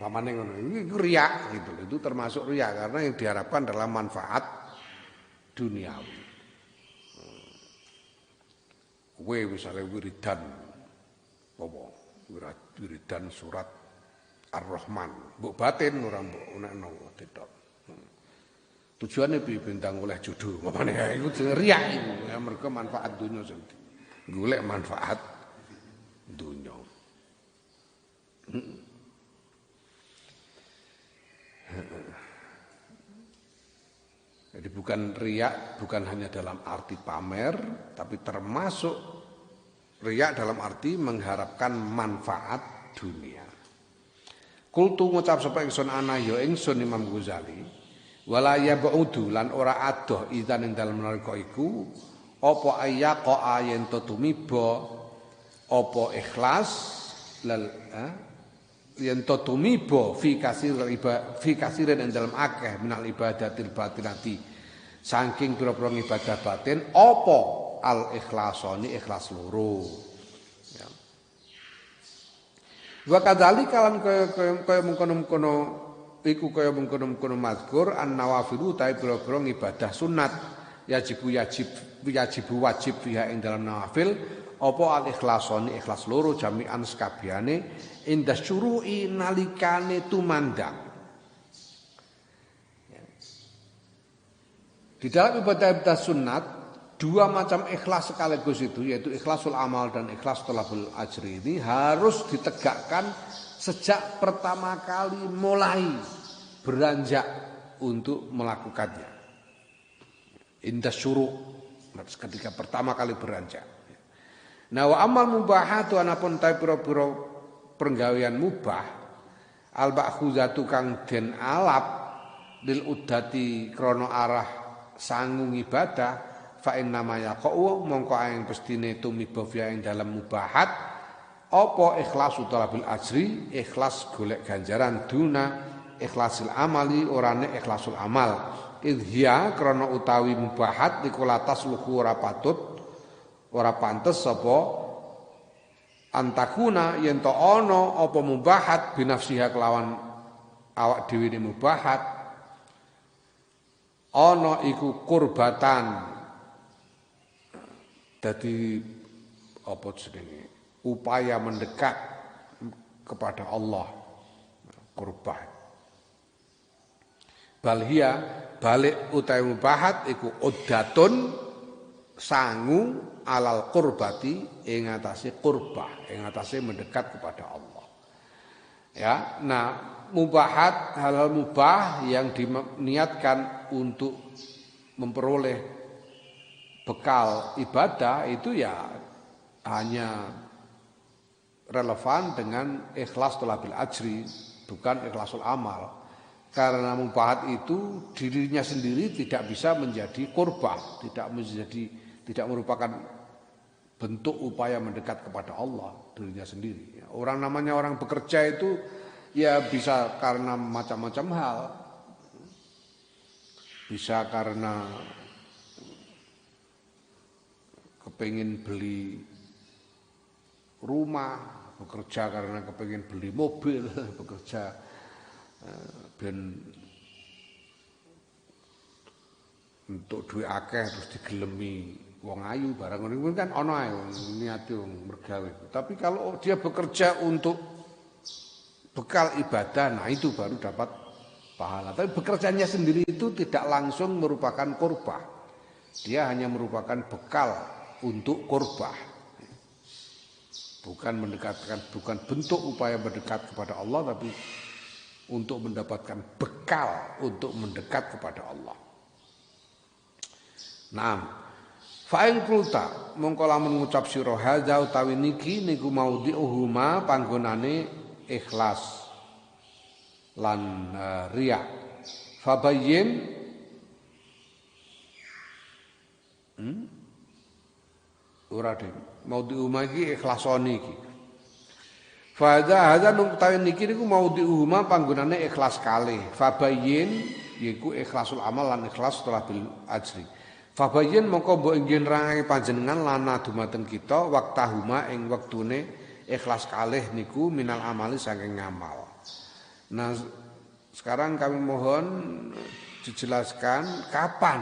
Pamane ngono. Iku riya gitu. Itu termasuk riya karena yang diharapkan adalah manfaat duniawi. Kowe misalnya wiridan apa? Wiridan surat Ar-Rahman. Mbok batin ora mbok unekno tetok. Tujuane piye bintang oleh jodoh. Pamane iku riya iku. Ya mergo manfaat dunia sing golek manfaat dunia. Jadi bukan riya, bukan hanya dalam arti pamer, tapi termasuk riya dalam arti mengharapkan manfaat dunia. Kultu ngucap sapa ingsun ana ya ingsun Imam Ghazali, wala yab'udu lan ora adoh idzan ing dalem nalika iku apa ayyaqa yen tumiba apa ikhlas yen tumiba fi kasirin ing dalem akeh minal ibadatil batinati saking pira-pira ibadah batin apa al ikhlasani ikhlas loro ya. Wa kadzalika lan kaya mengkono-mengkono iku kaya mengkono-mengkono mazkur an nawafilu ta pira-pira ibadah sunat wajib fiha ing dalam nawafil apa al ikhlasani ikhlas loro jami'an sekabiane indas syuru'i nalikane tumandang. Di dalam ibadah sunat dua macam ikhlas sekaligus itu, yaitu ikhlasul amal dan ikhlas thalabul ajri ini harus ditegakkan sejak pertama kali mulai beranjak untuk melakukannya. Indas syuru' ketika pertama kali beranjak. Nah wa amal mubahatu anapun ta pira-pira penggawean mubah al ba'khuzatu kang den alap lil uddati krana arah sangu ibadah fa inna ma yaqau mongko aeng pestine tumiba fiha ing dalam mubahat apa ikhlas talabil ajri ikhlas golek ganjaran duna ikhlasil amali orane ikhlasul amal idhya krana utawi mubahat nikolatas luhu ora patut ora pantes apa antakuna yen to ana apa mubahat binafsiha kelawan awak dhewe ne mubahat ana iku kurbatan. Dadi apa jenenge? Upaya mendekat kepada Allah. Qurbah. Balhia balik utawi mubahat iku uddatun sangu alal qurbati ing atase qurbah, ing atase mendekat kepada Allah. Ya, nah mubahat hal-hal mubah yang diniatkan untuk memperoleh bekal ibadah itu ya hanya relevan dengan ikhlas talabil ajri, bukan ikhlasul amal. Karena mubahat itu dirinya sendiri tidak bisa menjadi qurbah, tidak merupakan bentuk upaya mendekat kepada Allah dirinya sendiri. Orang namanya orang bekerja itu ya bisa karena macam-macam hal. Bisa karena kepingin beli rumah, bekerja karena kepingin beli mobil, bekerja ben untuk duit akeh terus digelemi wong ayu barang ngono kan ana ae niate wong mergawe. Tapi kalau dia bekerja untuk bekal ibadah, nah itu baru dapat pahala. Tapi bekerjanya sendiri itu tidak langsung merupakan qurbah. Dia hanya merupakan bekal untuk qurbah. Bukan bentuk upaya mendekat kepada Allah, tapi untuk mendapatkan bekal untuk mendekat kepada Allah. Naam. Fa'in kulta mongko lamun ngucap sira hadza utawi niki niku maudhi'uhuma panggonane ikhlas lan riya. Fabayyin ora ding maudhi'uhuma iki ikhlasone iki. Fa hadza utawi niki niku maudhi'uhuma panggonane ikhlas kalih. Fabayyin yaiku ikhlasul amal lan ikhlas setelah bil ajri. Fabayyin mongko mbok inggih nerangake panjenengan lana dumateng kita waktahuma ing wektune ikhlas kalih niku minal amali saking ngamal. Nah, sekarang kami mohon dijelaskan kapan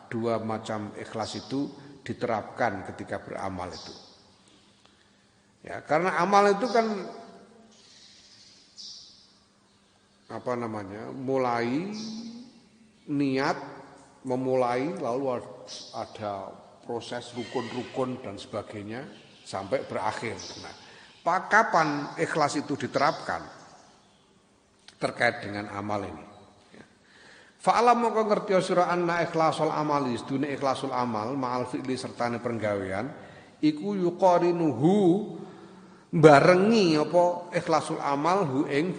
dua macam ikhlas itu diterapkan ketika beramal itu. Ya, karena amal itu kan mulai niat memulai lalu ada proses rukun-rukun dan sebagainya sampai berakhir. Nah, kapan ikhlas itu diterapkan terkait dengan amal ini? Fa'alam mongko ngerti sira anna ikhlasul amali sedune ikhlasul amal ma'al fi'li sertane penggawean iku yuqarinuhu barengi apa ikhlasul amal hu ing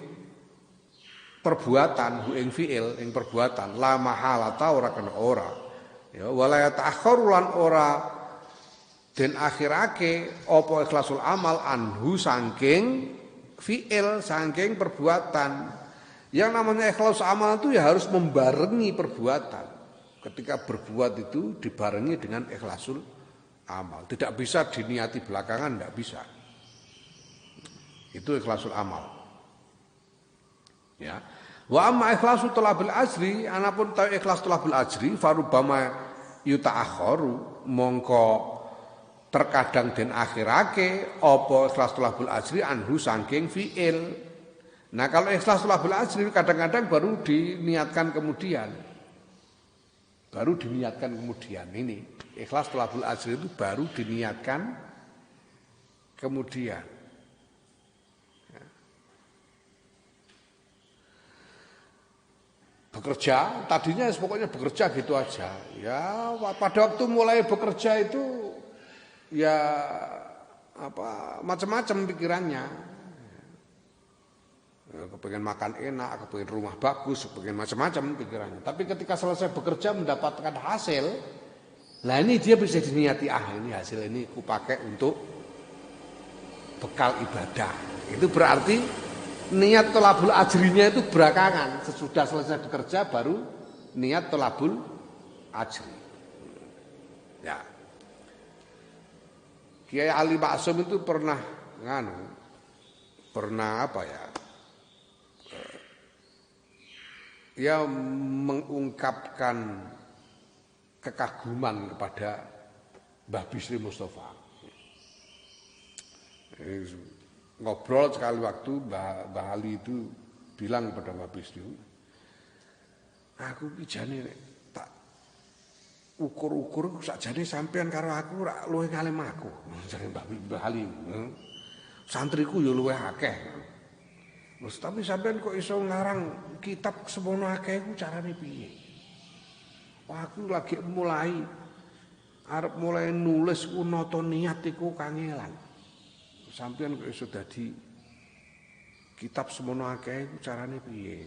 perbuatan hu ing fi'il ing perbuatan la mahalata ora kena ora ya wala ta'akhkharu lan ora den akhirake apa ikhlasul amal anhu saking fi'il saking perbuatan. Yang namanya ikhlas amal itu ya harus membarengi perbuatan. Ketika berbuat itu dibarengi dengan ikhlasul amal. Tidak bisa diniati belakangan, tidak bisa. Itu ikhlasul amal. Ya. Wa amma ikhlasu talabil ajri, anapun tahu ikhlas talabil ajri, farubama yuta'akharu, mongko terkadang den akhirake apa ikhlas talabul ajri anhu saking fi'il. Nah kalau ikhlas talabul ajri kadang-kadang baru diniatkan kemudian. Ini ikhlas talabul ajri itu baru diniatkan kemudian. Bekerja, tadinya pokoknya bekerja gitu aja. Ya pada waktu mulai bekerja itu ya macam-macam pikirannya. Kepengen makan enak, kepengen rumah bagus, kepengen macam-macam pikirannya. Tapi ketika selesai bekerja mendapatkan hasil, lah ini dia bisa diniati ini hasil ini aku pakai untuk bekal ibadah. Itu berarti niat tolabul ajrinya itu belakangan. Sesudah selesai bekerja baru niat tolabul ajri. Ya. Kiai Ali Maksum itu pernah ya mengungkapkan kekaguman kepada Mbah Bisri Mustafa. Ngobrol sekali waktu Mbah Ali itu bilang kepada Mbah Bisri, aku kijane tak ukur-ukur sakjane sampean karo aku ora luwih ngalim aku. Jare Mbah Ali. Santriku ya luwih akeh. Terus tapi sampean kok iso ngarang kitab semono akeh iku carane piye? Wah, aku lagi arep mulai nulis ku nata niat iku kangelan. Sampeyan kok iso dadi kitab semono akeh iku carane piye?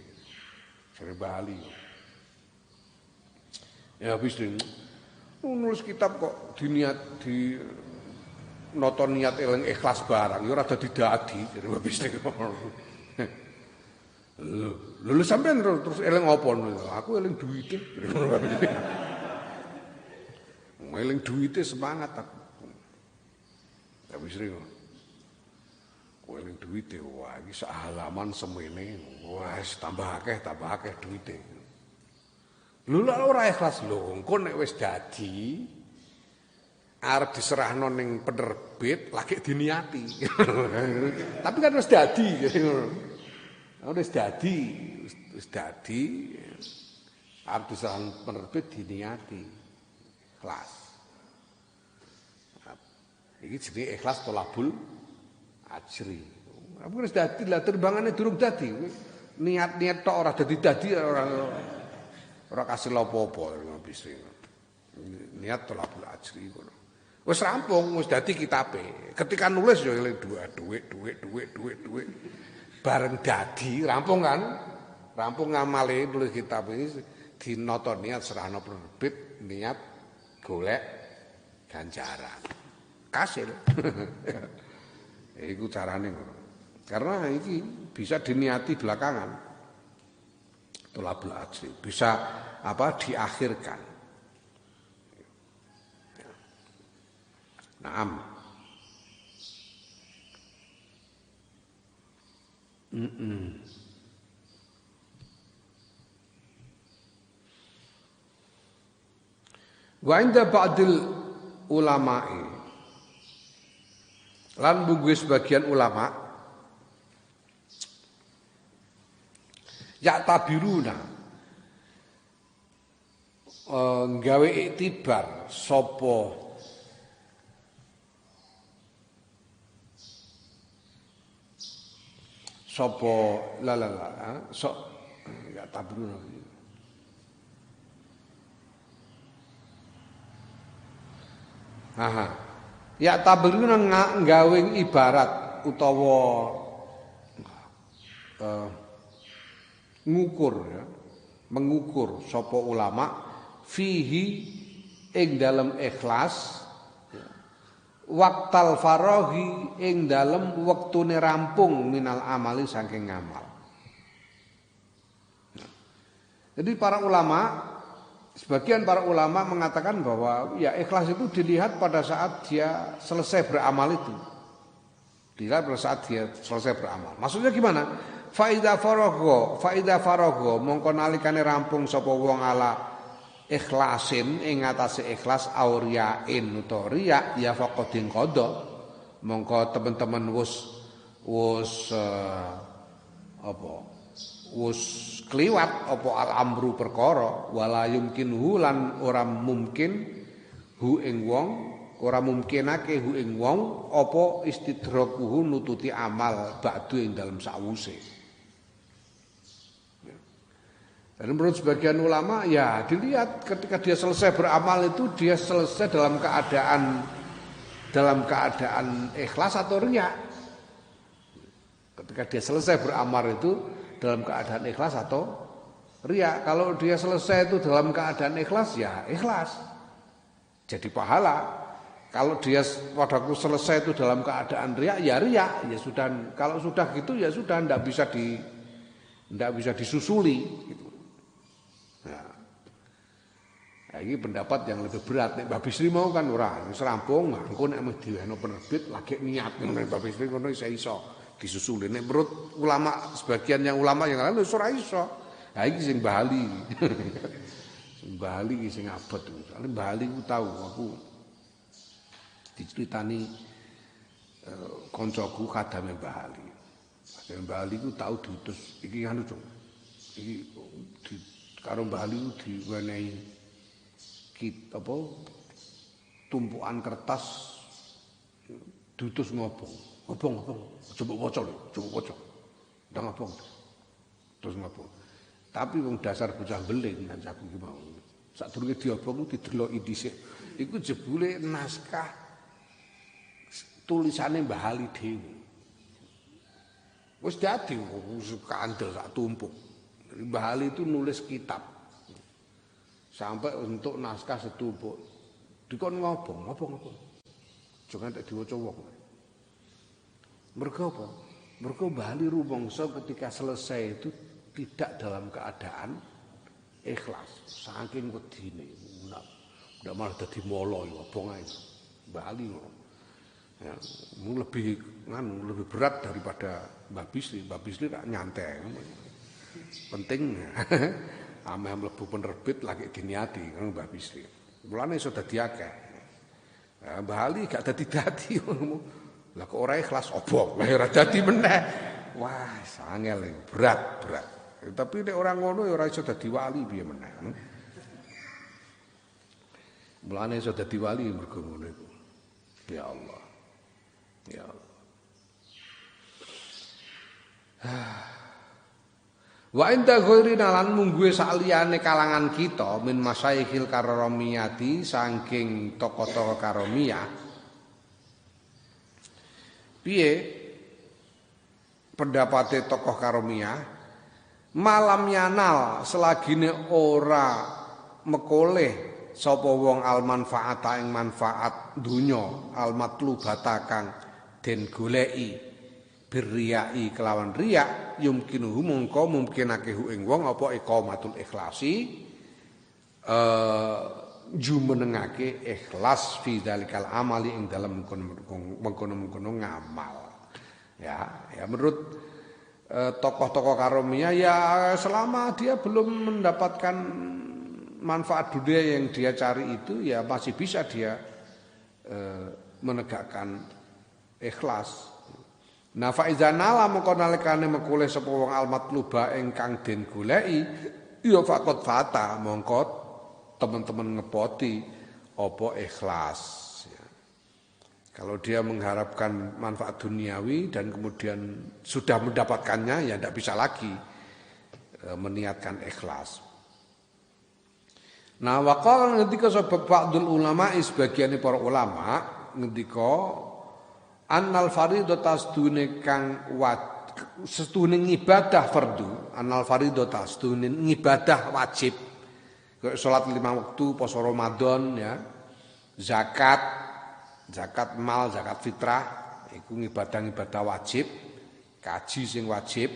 Jare Bali. Ya habis nulis kitab kok diniat di nata niat eling ikhlas barang ya ora dadi dadi jare habis Lho sampean terus eling apa? Aku eling duwite. Eling duwite semangat aku. Habis ring. Eling duwite wah iki sak halaman semene. Wah tambah akeh duwite. Lho lak ora ikhlas lho, engko nek wis dadi arep diserahno ning penerbit lagi diniati. Tapi kan wis dadi. Wis dadi arep diserahno penerbit diniati. Ikhlas. Iki jenenge ikhlas tolabul ajri. Apa wis dadi lah terbangane durung dadi. Niat-niat tok ora dadi ora kasil apa-apa bisa. Niat tolabul ajri ngono. Wis rampung, wis dadi kitabe. Ketika nulis ya eling duit. Bareng dadi rampung kan? Rampung ngamale nulis kitab ini dinata niat serahna penerbit niat golek ganjaran. Kasil. Iku carane ngono. Karena iki bisa diniati belakangan. Tolabul ajri bisa diakhirkan. Naam. Wa inda ba'dil ulama'i lan buku sebagian ulama ya tabiruna nggawe iktibar sapa ya tabiruna ya tabiruna nggawe ibarat utawa mengukur sapa ulama fihi ing dalem ikhlas waqtal farahi ing dalem wektune rampung minal amali saking ngamal. Jadi sebagian para ulama mengatakan bahwa ya ikhlas itu dilihat pada saat dia selesai beramal itu. Dilihat pada saat dia selesai beramal. Maksudnya gimana? Faida faragha mongko nalikane rampung sapa wong ala ikhlasin ing atase ikhlas auriyain utawa riya ya faqadin qada mongko teman-teman wis kliwat apa al-amru perkara wala yumkinhu lan ora mungkin hu ing wong ora mungkinake hu ing wong apa istidrakuhu nututi amal ba'du ing dalem sakwuse. Dan menurut sebagian ulama ya dilihat ketika dia selesai beramal itu dia selesai dalam keadaan ikhlas atau riya. Ketika dia selesai beramal itu dalam keadaan ikhlas atau riya. Kalau dia selesai itu dalam keadaan ikhlas ya ikhlas. Jadi pahala. Kalau dia pada waktu selesai itu dalam keadaan riya ya riya. Ya sudah kalau sudah gitu ya sudah enggak bisa disusuli gitu. Nah, ini pendapat yang lebih berat. Nek Mbah Bisri mau kan ora, wis rampung, engko nek meh diwehno penerbit lagi niat ngono Mbah Bisri ngono iso disusuli. Nek menurut ulama sebagian yang ulama yang lain wis ora iso. Ha iki sing Bali. Bali iki sing abot. Soale Bali ku tau aku diceritani kancaku kadame Bali. Kadame Bali ku tau diutus iki anu Cung. Iki karo Bali ku diwenehi apa tumpukan kertas diutus ngobong. Ngobong. Coba waca lho, coba waca. Ndang ngobong. Terus ngobong. Tapi wong dasar bocah beling kancaku iki mau. Sadurunge diobong dideloki dhisik. Iku jebule naskah tulisane Mbah Ali dhewe. Wis dadi kandel sak tumpuk. Mbah Ali itu nulis kitab. Sampai untuk naskah setumpuk. Dikon ngobong. Jangan tak diwaca wong. Mergo apa? Mergo Mbah Ali rumangsa ketika selesai itu tidak dalam keadaan ikhlas, saking wedine. Ndak malah dadi molo ngobong ae. Mbah Ali ngono. Ya, lebih berat daripada Mbah Bisri. Mbah Bisri tak nyantai. Penting ame mlebu penerbit lagi diniati kan Mbah Bisri. Mulane iso dadi akeh. Mbah Ali gak dadi ngono. Lah kok ora ikhlas obong, lah ora dadi meneh. Wah, sangel berat. Tapi nek ora ngono ya ora iso dadi wali piye meneh. Mulane iso dadi wali mergo ngono iku. Ya Allah. Wa inda ghairina lan mungguhe saliyane kalangan kita min masyayikhil karomiyati saking tokoh-tokoh karomiyah. Piye pendapate tokoh karomiyah malam yanal selagine ora mekoleh sapa wong al manfaata ing manfaat dunya al matlubata kang den goleki birriyai kelawan riya yumkinuhu mongko mungkinake ing wong apa iqamatul ikhlasi jumenengake ikhlas fi dzalikal amali ing dalem mengkono-mengkono ngamal ya menurut tokoh-tokoh karomiyah ya selama dia belum mendapatkan manfaat dunia yang dia cari itu ya masih bisa dia menegakkan ikhlas. Nah fa iza nala mengko nalikane mekule sapa wong almatluba ingkang den goleki ya faqat fata mongko teman-teman ngepoti apa ikhlas ya. Kalau dia mengharapkan manfaat duniawi dan kemudian sudah mendapatkannya ya tidak bisa lagi meniatkan ikhlas. Nah waqala ngendika sebab ba'dul ulama sebagian para ulama ngendika annal fardhata sedune kang sedune ibadah fardu annal fardhata sedune ibadah wajib kayak salat 5 waktu puasa Ramadan ya zakat mal zakat fitrah iku ibadah wajib kaji sing wajib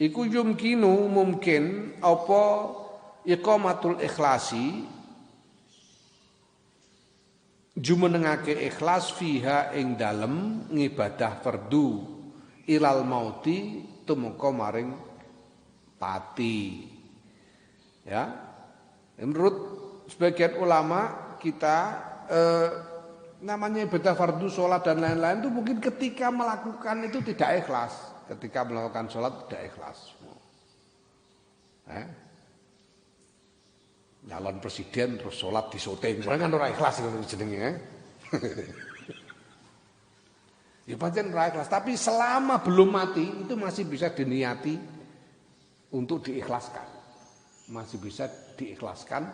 iku yumkinu mungkin apa iqamatul ikhlasi jumenengake ikhlas fiha ing dalem ngibadah fardu ilal mauti tumeka maring pati ya menurut sebagian ulama kita namanya ibadah fardu sholat dan lain-lain itu mungkin ketika melakukan itu tidak ikhlas ketika melakukan sholat tidak ikhlas nyalon presiden terus sholat di syuting, kan ora ikhlas itu jenenge. Ya pancen ora ikhlas, tapi selama belum mati itu masih bisa diniati untuk diikhlaskan. Masih bisa diikhlaskan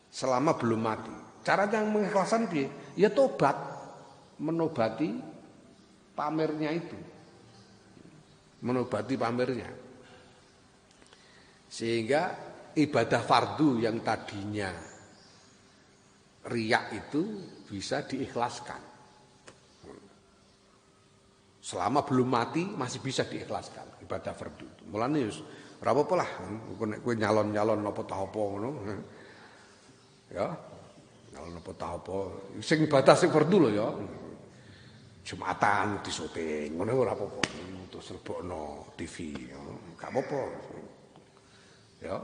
selama belum mati. Cara yang mengikhlaskan piye? Ya tobat, menobati pamernya itu. Menobati pamernya. Sehingga ibadah fardu yang tadinya riak itu bisa diikhlaskan. Selama belum mati masih bisa diikhlaskan ibadah fardu. Mulane wis ora apa-apa lah nek kowe nyalon-nyalon apa ta apa ngono. Ya. Nyalon apa ta apa. Sing ibadah sing fardu lho ya. Jumatan di syuting ngono ora apa-apa. Terus lebokno TV ngono. Gak apa-apa. Ya.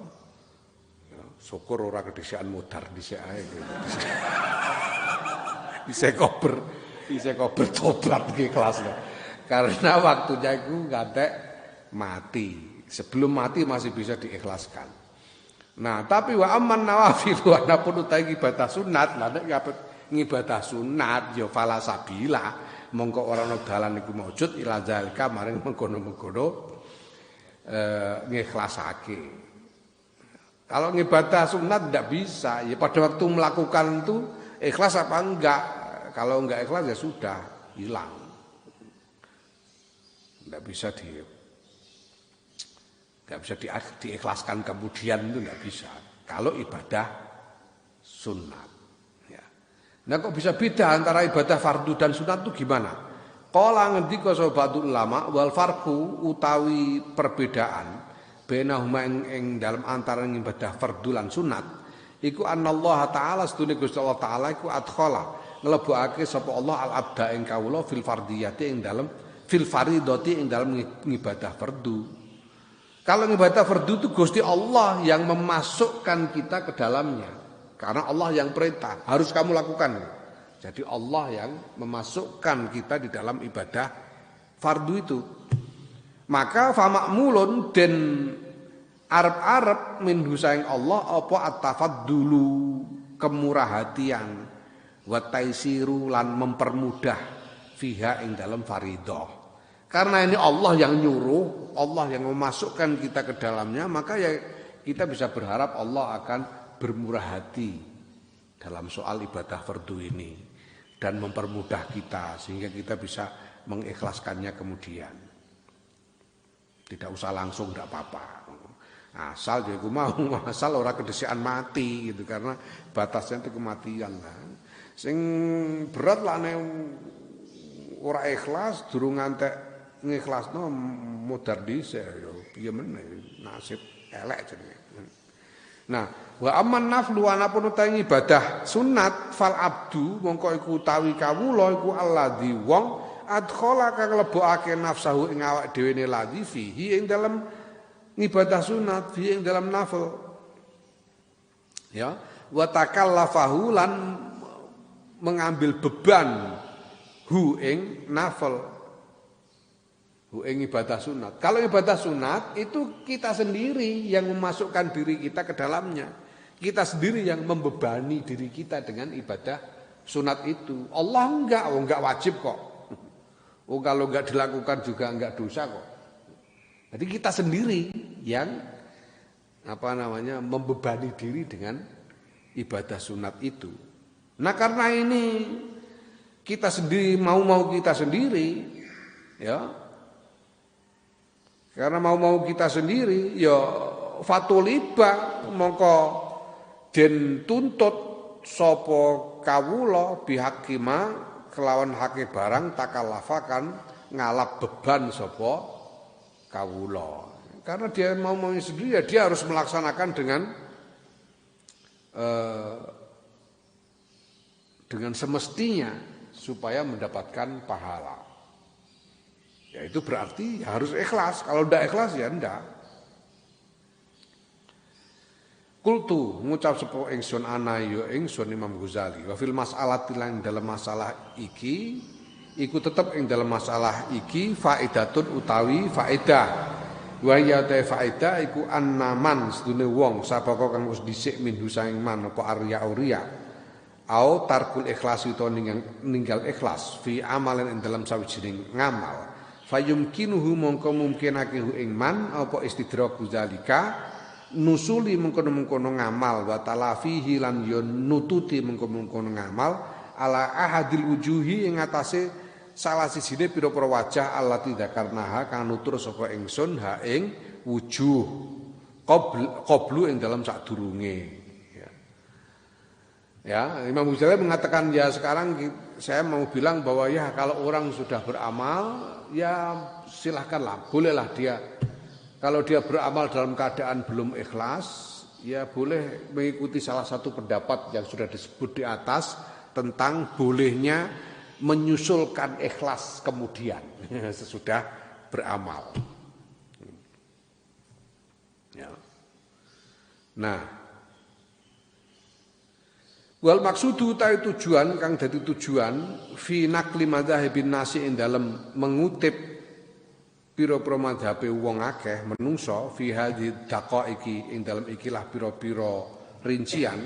Ya, syukur ora kedisian modar dhisik ae. Isih kober tobat iki kelasnya. Karena waktunya iku ngantek mati. Sebelum mati masih bisa diikhlaskan. Nah, tapi wa amman nawafil wa napun utahe ibadah sunat, lah nek ngibadah sunat ya fala sabila, mongko ora ana dalan iku maujud ila zalika maring mengkono-mengkono ngikhlasake. Kalau ngibadah sunat tidak bisa, ya pada waktu melakukan itu ikhlas apa enggak? Kalau enggak ikhlas ya sudah hilang. Enggak bisa diikhlaskan kemudian, itu enggak bisa. Kalau ibadah sunat. Ya. Nah kok bisa beda antara ibadah fardu dan sunat itu gimana? Qala ngendika sahabatul ulama wal farqu utawi perbedaan bainahuma ing dalam antara ibadah fardu lan sunat iku anallaha taala sedune Gusti Allah taala iku adkhala nglebokake sapa Allah al abda ing kawula fil fardiyati ing dalam fil faridati ing dalam ngibadah fardu. Kalau ngibadah fardu itu Gusti Allah yang memasukkan kita ke dalamnya. Karena Allah yang perintah, harus kamu lakukan. Jadi Allah yang memasukkan kita di dalam ibadah fardu itu. Maka famakmulun den arep-arep min husaing Allah apa at-tafaddulu kemurahatian wa taisiru lan mempermudah fiha ing dalam faridah. Karena ini Allah yang nyuruh, Allah yang memasukkan kita ke dalamnya, maka ya kita bisa berharap Allah akan bermurah hati dalam soal ibadah fardu ini dan mempermudah kita sehingga kita bisa mengikhlaskannya kemudian. Tidak usah langsung, tidak apa-apa. Asal dia mau, asal orang kedesian mati gitu, karena batasnya itu kematian lah. Sing berat lah nek ora ikhlas durung ngantek ngikhlasno modar dhisik ya piye meneh nasib elek jenenge. Nah, wa amman naflu anapun utawi ibadah sunat fal abdu mongko iku utawi kawula iku alladzi wong adkhala kang lebokake nafsahu ing awak dhewe ne ladzi fihi ing dalem ibadah sunat fi ing dalam nafil. Ya, wa takallafahu lan mengambil beban hu ing nafil. Ing ibadah sunat. Kalau ibadah sunat itu kita sendiri yang memasukkan diri kita ke dalamnya. Kita sendiri yang membebani diri kita dengan ibadah sunat itu. Allah enggak wajib kok. Oh kalau enggak dilakukan juga enggak dosa kok. Jadi kita sendiri yang membebani diri dengan ibadah sunat itu. Nah karena ini kita sendiri mau kita sendiri, ya. Karena mau kita sendiri, ya fatuliba mongko den tuntut sapa kawula bihakima kelawan hake barang takalafakan ngalap beban sapa kawula. Karena dia mau sendiri, ya dia harus melaksanakan dengan semestinya supaya mendapatkan pahala. Ya itu berarti ya harus ikhlas. Kalau tidak ikhlas ya enggak. Kultu ngucap sapa ingsun ana ya ingsun Imam Ghazali. Wa fil mas'alati lan dalam masalah iki iku tetep ing dalam masalah iki faidatun utawi faedah. Wa ya ta faedah iku annaman sedune wong sapaka kang wis dhisik minhu saing man apa arya uriya. Au tarkul ikhlas utawa ninggal ikhlas fi amalan ing dalam sawijining ngamal. Fayumkinuhu mongko mungkinake hu ing man apa istidraku zalika nusuli mengkono-mengkono ngamal wa talafihi lan yo nututi mengkono-mengkono ngamal ala ahadil wujuhi ing atase salah sijine pira-pira wajah allati dzakarnaha kang nutur saka ingsun ha ing wujuh qablu ing dalam sadurunge. Ya, Imam Ghazali mengatakan ya sekarang saya mau bilang bahwa ya kalau orang sudah beramal ya silahkanlah, bolehlah dia. Kalau dia beramal dalam keadaan belum ikhlas, ya boleh mengikuti salah satu pendapat yang sudah disebut di atas tentang bolehnya menyusulkan ikhlas kemudian sesudah beramal. Ya. Nah, wal maksudu ta tujuan kang dadi tujuan fi naqli madzhabin nasi ing dalem mengutip pira-pira madzhabe wong akeh menungso fi hadhi daqaiki ing dalem ikilah pira-pira rincian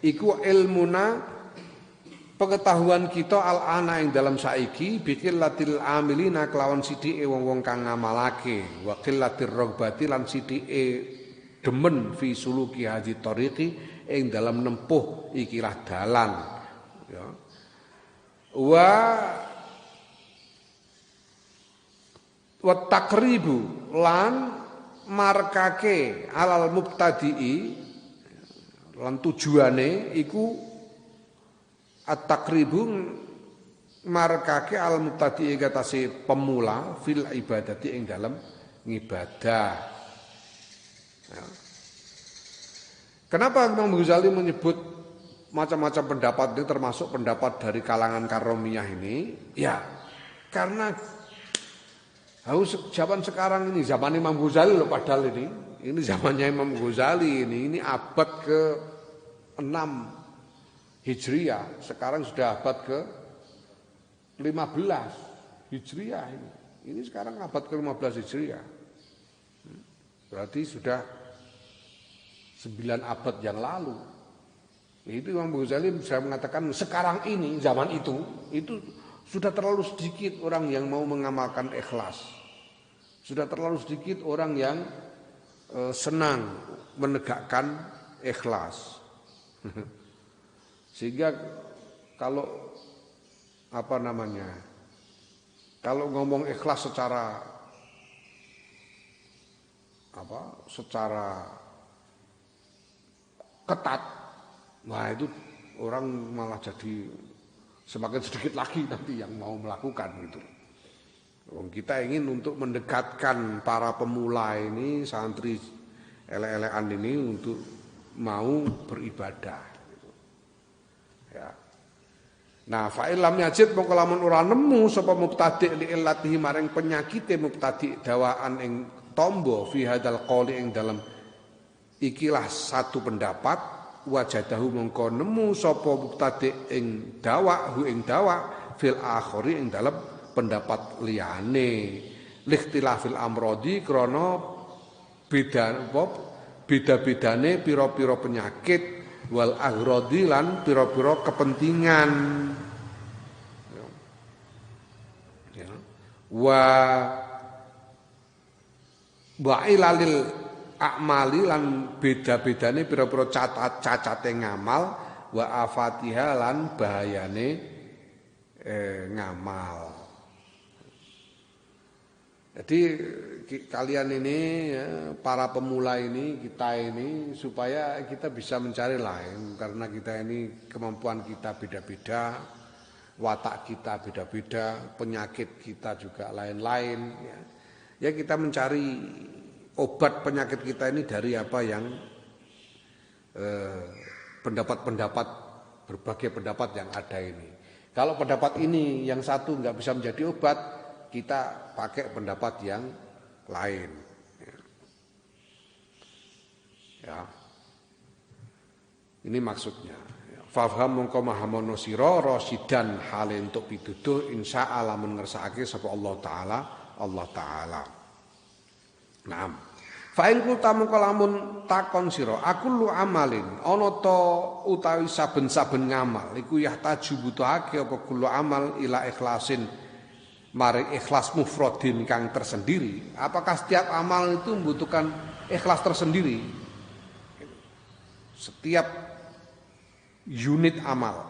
iku ilmuna pengetahuan kita al-ana ing dalam saiki bikin latil amilina kelawan sidike wong-wong kang ngamalake wa qillatir ragbati lan sidike demen fi suluki hadhi tariqi ing dalam nempuh ikilah dalan ya wa taqribu lan markake alal mubtadi'i lan tujuane iku at-taqribu markake al mubtadi gatase pemula fil ibadati ing dalam ngibadah. Ya. Kenapa Imam Ghazali menyebut macam-macam pendapat ini termasuk pendapat dari kalangan Karomiyah ini? Ya, karena zaman sekarang ini zaman Imam Ghazali loh padahal ini zamannya Imam Ghazali ini abad ke-6 Hijriah, sekarang sudah abad ke-15 Hijriah ini. Ini sekarang abad ke-15 Hijriah. Berarti sudah 9 abad yang lalu. Itu Imam Ghazali bisa mengatakan sekarang ini, zaman itu sudah terlalu sedikit orang yang mau mengamalkan ikhlas. Sudah terlalu sedikit orang yang senang menegakkan ikhlas. Sehingga kalau kalau ngomong ikhlas secara ketat, nah itu orang malah jadi semakin sedikit lagi nanti yang mau melakukan gitu. Kita ingin untuk mendekatkan para pemula ini, santri elek-elekan ini untuk mau beribadah. Ya. Nah, fa illam yajid mongko lamun ora nemu sapa mubtadi' li illatihi maring penyakite mubtadi' dawaan ing tombo fi hadzal qouli ing dalam ikilah satu pendapat wajadahu mongko nemu sapa mubtadi' ing dawa fil akhiri ing dalam pendapat liyane likhtilafil amrodi krana beda-bedane pira-pira penyakit wal aghradi lan pira-pira kepentingan ya wa ilalil a'mali lan beda-bedane pira-pira cacate ngamal wa afatiha lan bahayane ngamal. Jadi kalian ini ya, para pemula ini kita ini supaya kita bisa mencari lain karena kita ini kemampuan kita beda-beda, watak kita beda-beda, penyakit kita juga lain-lain ya. Ya kita mencari obat penyakit kita ini dari apa yang pendapat-pendapat berbagai pendapat yang ada ini. Kalau pendapat ini yang satu nggak bisa menjadi obat, kita pakai pendapat yang lain. Ya. Ini maksudnya. Fafham mongko mahamono sira rasidan hale entuk pituduh insyaallah mun ngersakake sapa Allah taala. Naam. Fa in kulta mongko lamun takon sira aku lu amalin ana ta utawi saben-saben ngamal iku yahtaju butuhake apa kullu amal ila ikhlasin mari ikhlas mufradin kang tersendiri. Apakah setiap amal itu membutuhkan ikhlas tersendiri? Setiap unit amal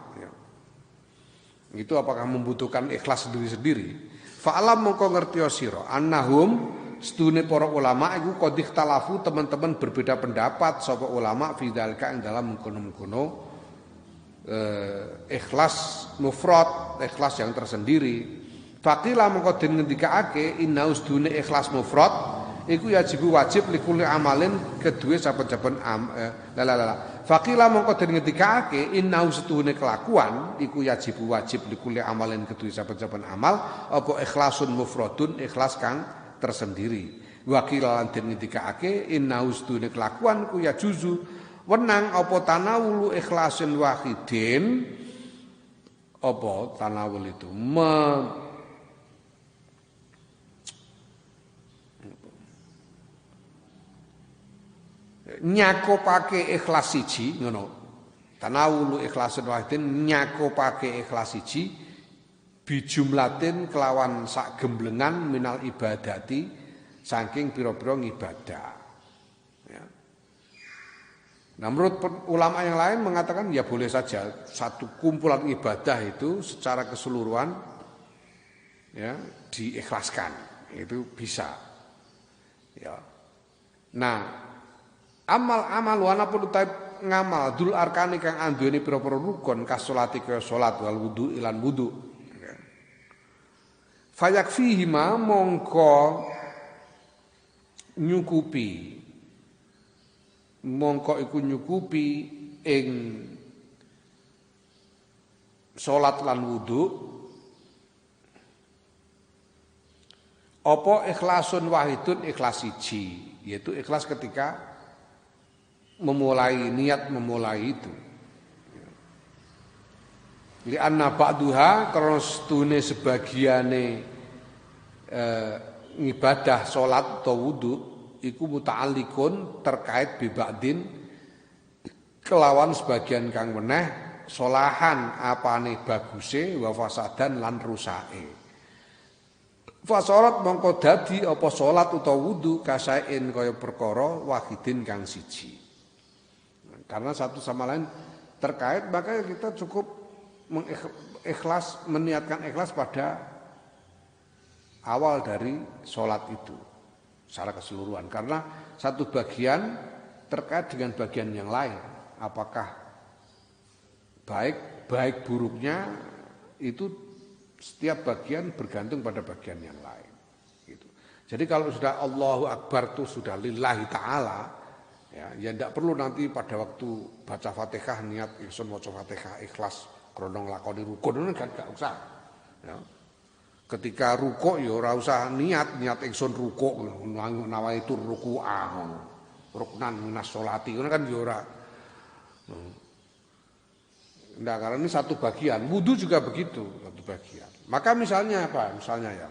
itu apakah membutuhkan ikhlas sendiri-sendiri? Fa'alam mongko ngertiya sira annahum sedune para ulama iku qad ikhtalafu teman-teman berbeda pendapat sapa ulama fi dzalika ing dalam mengkono-mengkono ikhlas mufrad, ikhlas yang tersendiri. Faqila mongko den ngendikaake inna usdune ikhlas mufrad iku wajib likuli amalin kedue saben-saben Faqila mongko den ngendikaake inna usdune kelakuan iku wajib likuli amalin kedue saben-saben amal apa ikhlasun mufradun ikhlas kang tersendiri. Wakilan den ngendikake innahu stune kelakuan ku ya juzu wenang apa tanawulu ikhlasin wahidin apa tanawul itu nyakopake ikhlas siji ngono tanawulu ikhlasin wahidin nyakopake ikhlas siji bijumlatin kelawan sak gemblengan minal ibadati saking pira-pira ngibadah. Ya. Nah, menurut ulama yang lain mengatakan ya boleh saja satu kumpulan ibadah itu secara keseluruhan ya diikhlaskan, itu bisa. Ya. Nah, amal-amal walaupun type ngamal dul arkani kang anduweni pira-pira rukun kasolati kaya salat wal wudu ilan wudu. Ya. Fayakfihima mongko nyukupi mongko iku nyukupi ing salat lan wudu apa ikhlasun wahidun ikhlas siji yaitu ikhlas ketika niat memulai itu li anna ba'duha karena setune sebagiane ibadah salat atau wudu iku muta'alliqun terkait bibadin kelawan sebagian kang meneh solahan apane baguse wa fasadan lan rusake fasarat mongko dadi apa salat utawa wudu kasain kaya perkara wahidin kang siji karena satu sama lain terkait maka kita cukup meniatkan ikhlas pada awal dari sholat itu secara keseluruhan karena satu bagian terkait dengan bagian yang lain apakah baik buruknya itu setiap bagian bergantung pada bagian yang lain gitu. Jadi kalau sudah Allahu Akbar itu sudah lillahi ta'ala ya tidak perlu nanti pada waktu baca Fatihah niat ingsun maca Fatihah ikhlas krana nglakoni rukun kan gak usah ya. Ketika rukuk ya ora usah niat ingsun rukuk nawaitu ruku'ah ruknan minas sholati kan ya ora. Nah, karena ini satu bagian, wudu juga begitu, satu bagian. Maka misalnya apa? Misalnya ya.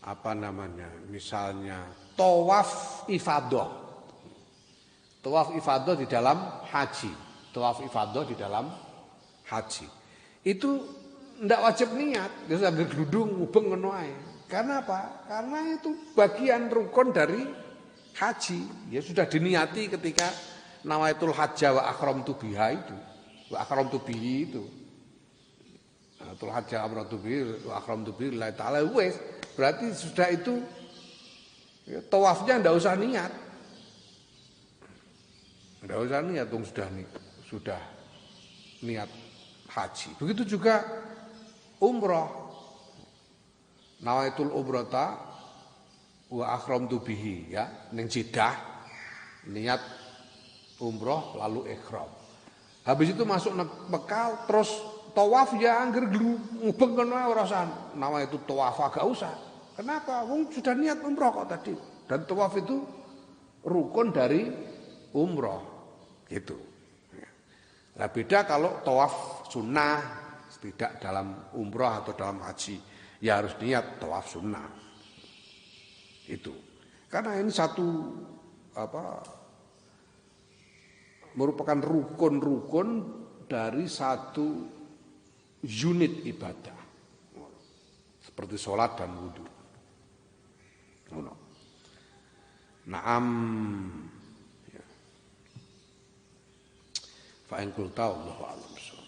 Apa namanya? Misalnya tawaf ifadah. Tawaf ifadah di dalam haji. Tawaf ifadah di dalam haji. Itu ndak wajib niat, dia sambil gludung ngubeng ngono ae. Karena apa? Karena itu bagian rukun dari haji. Ya sudah diniati ketika nawaitul hajja wa akhramtu biha itu. Wa akhramtu bihi itu. Nawaitul hajja amratu bihi wa akhramtu bihi lillahi ta'ala wis. Berarti sudah itu ya, tawafnya ndak usah niat. Ndak usah niat dong sudah niat haji. Begitu juga umrah nawaitul umrata wa akhramtu bihi ya ning Jeddah niat umrah lalu ihram habis itu masuk Mekah terus tawaf ya angger ngubeng kono ora usah nawaitu tawaf gak usah kenapa wong sudah niat umrah kok tadi dan tawaf itu rukun dari umrah gitu nah beda kalau tawaf sunnah tidak dalam umrah atau dalam haji ya harus niat tawaf sunnah itu karena ini satu merupakan rukun-rukun dari satu unit ibadah seperti sholat dan wudhu. Naam fa in qulta Allahu a'lam.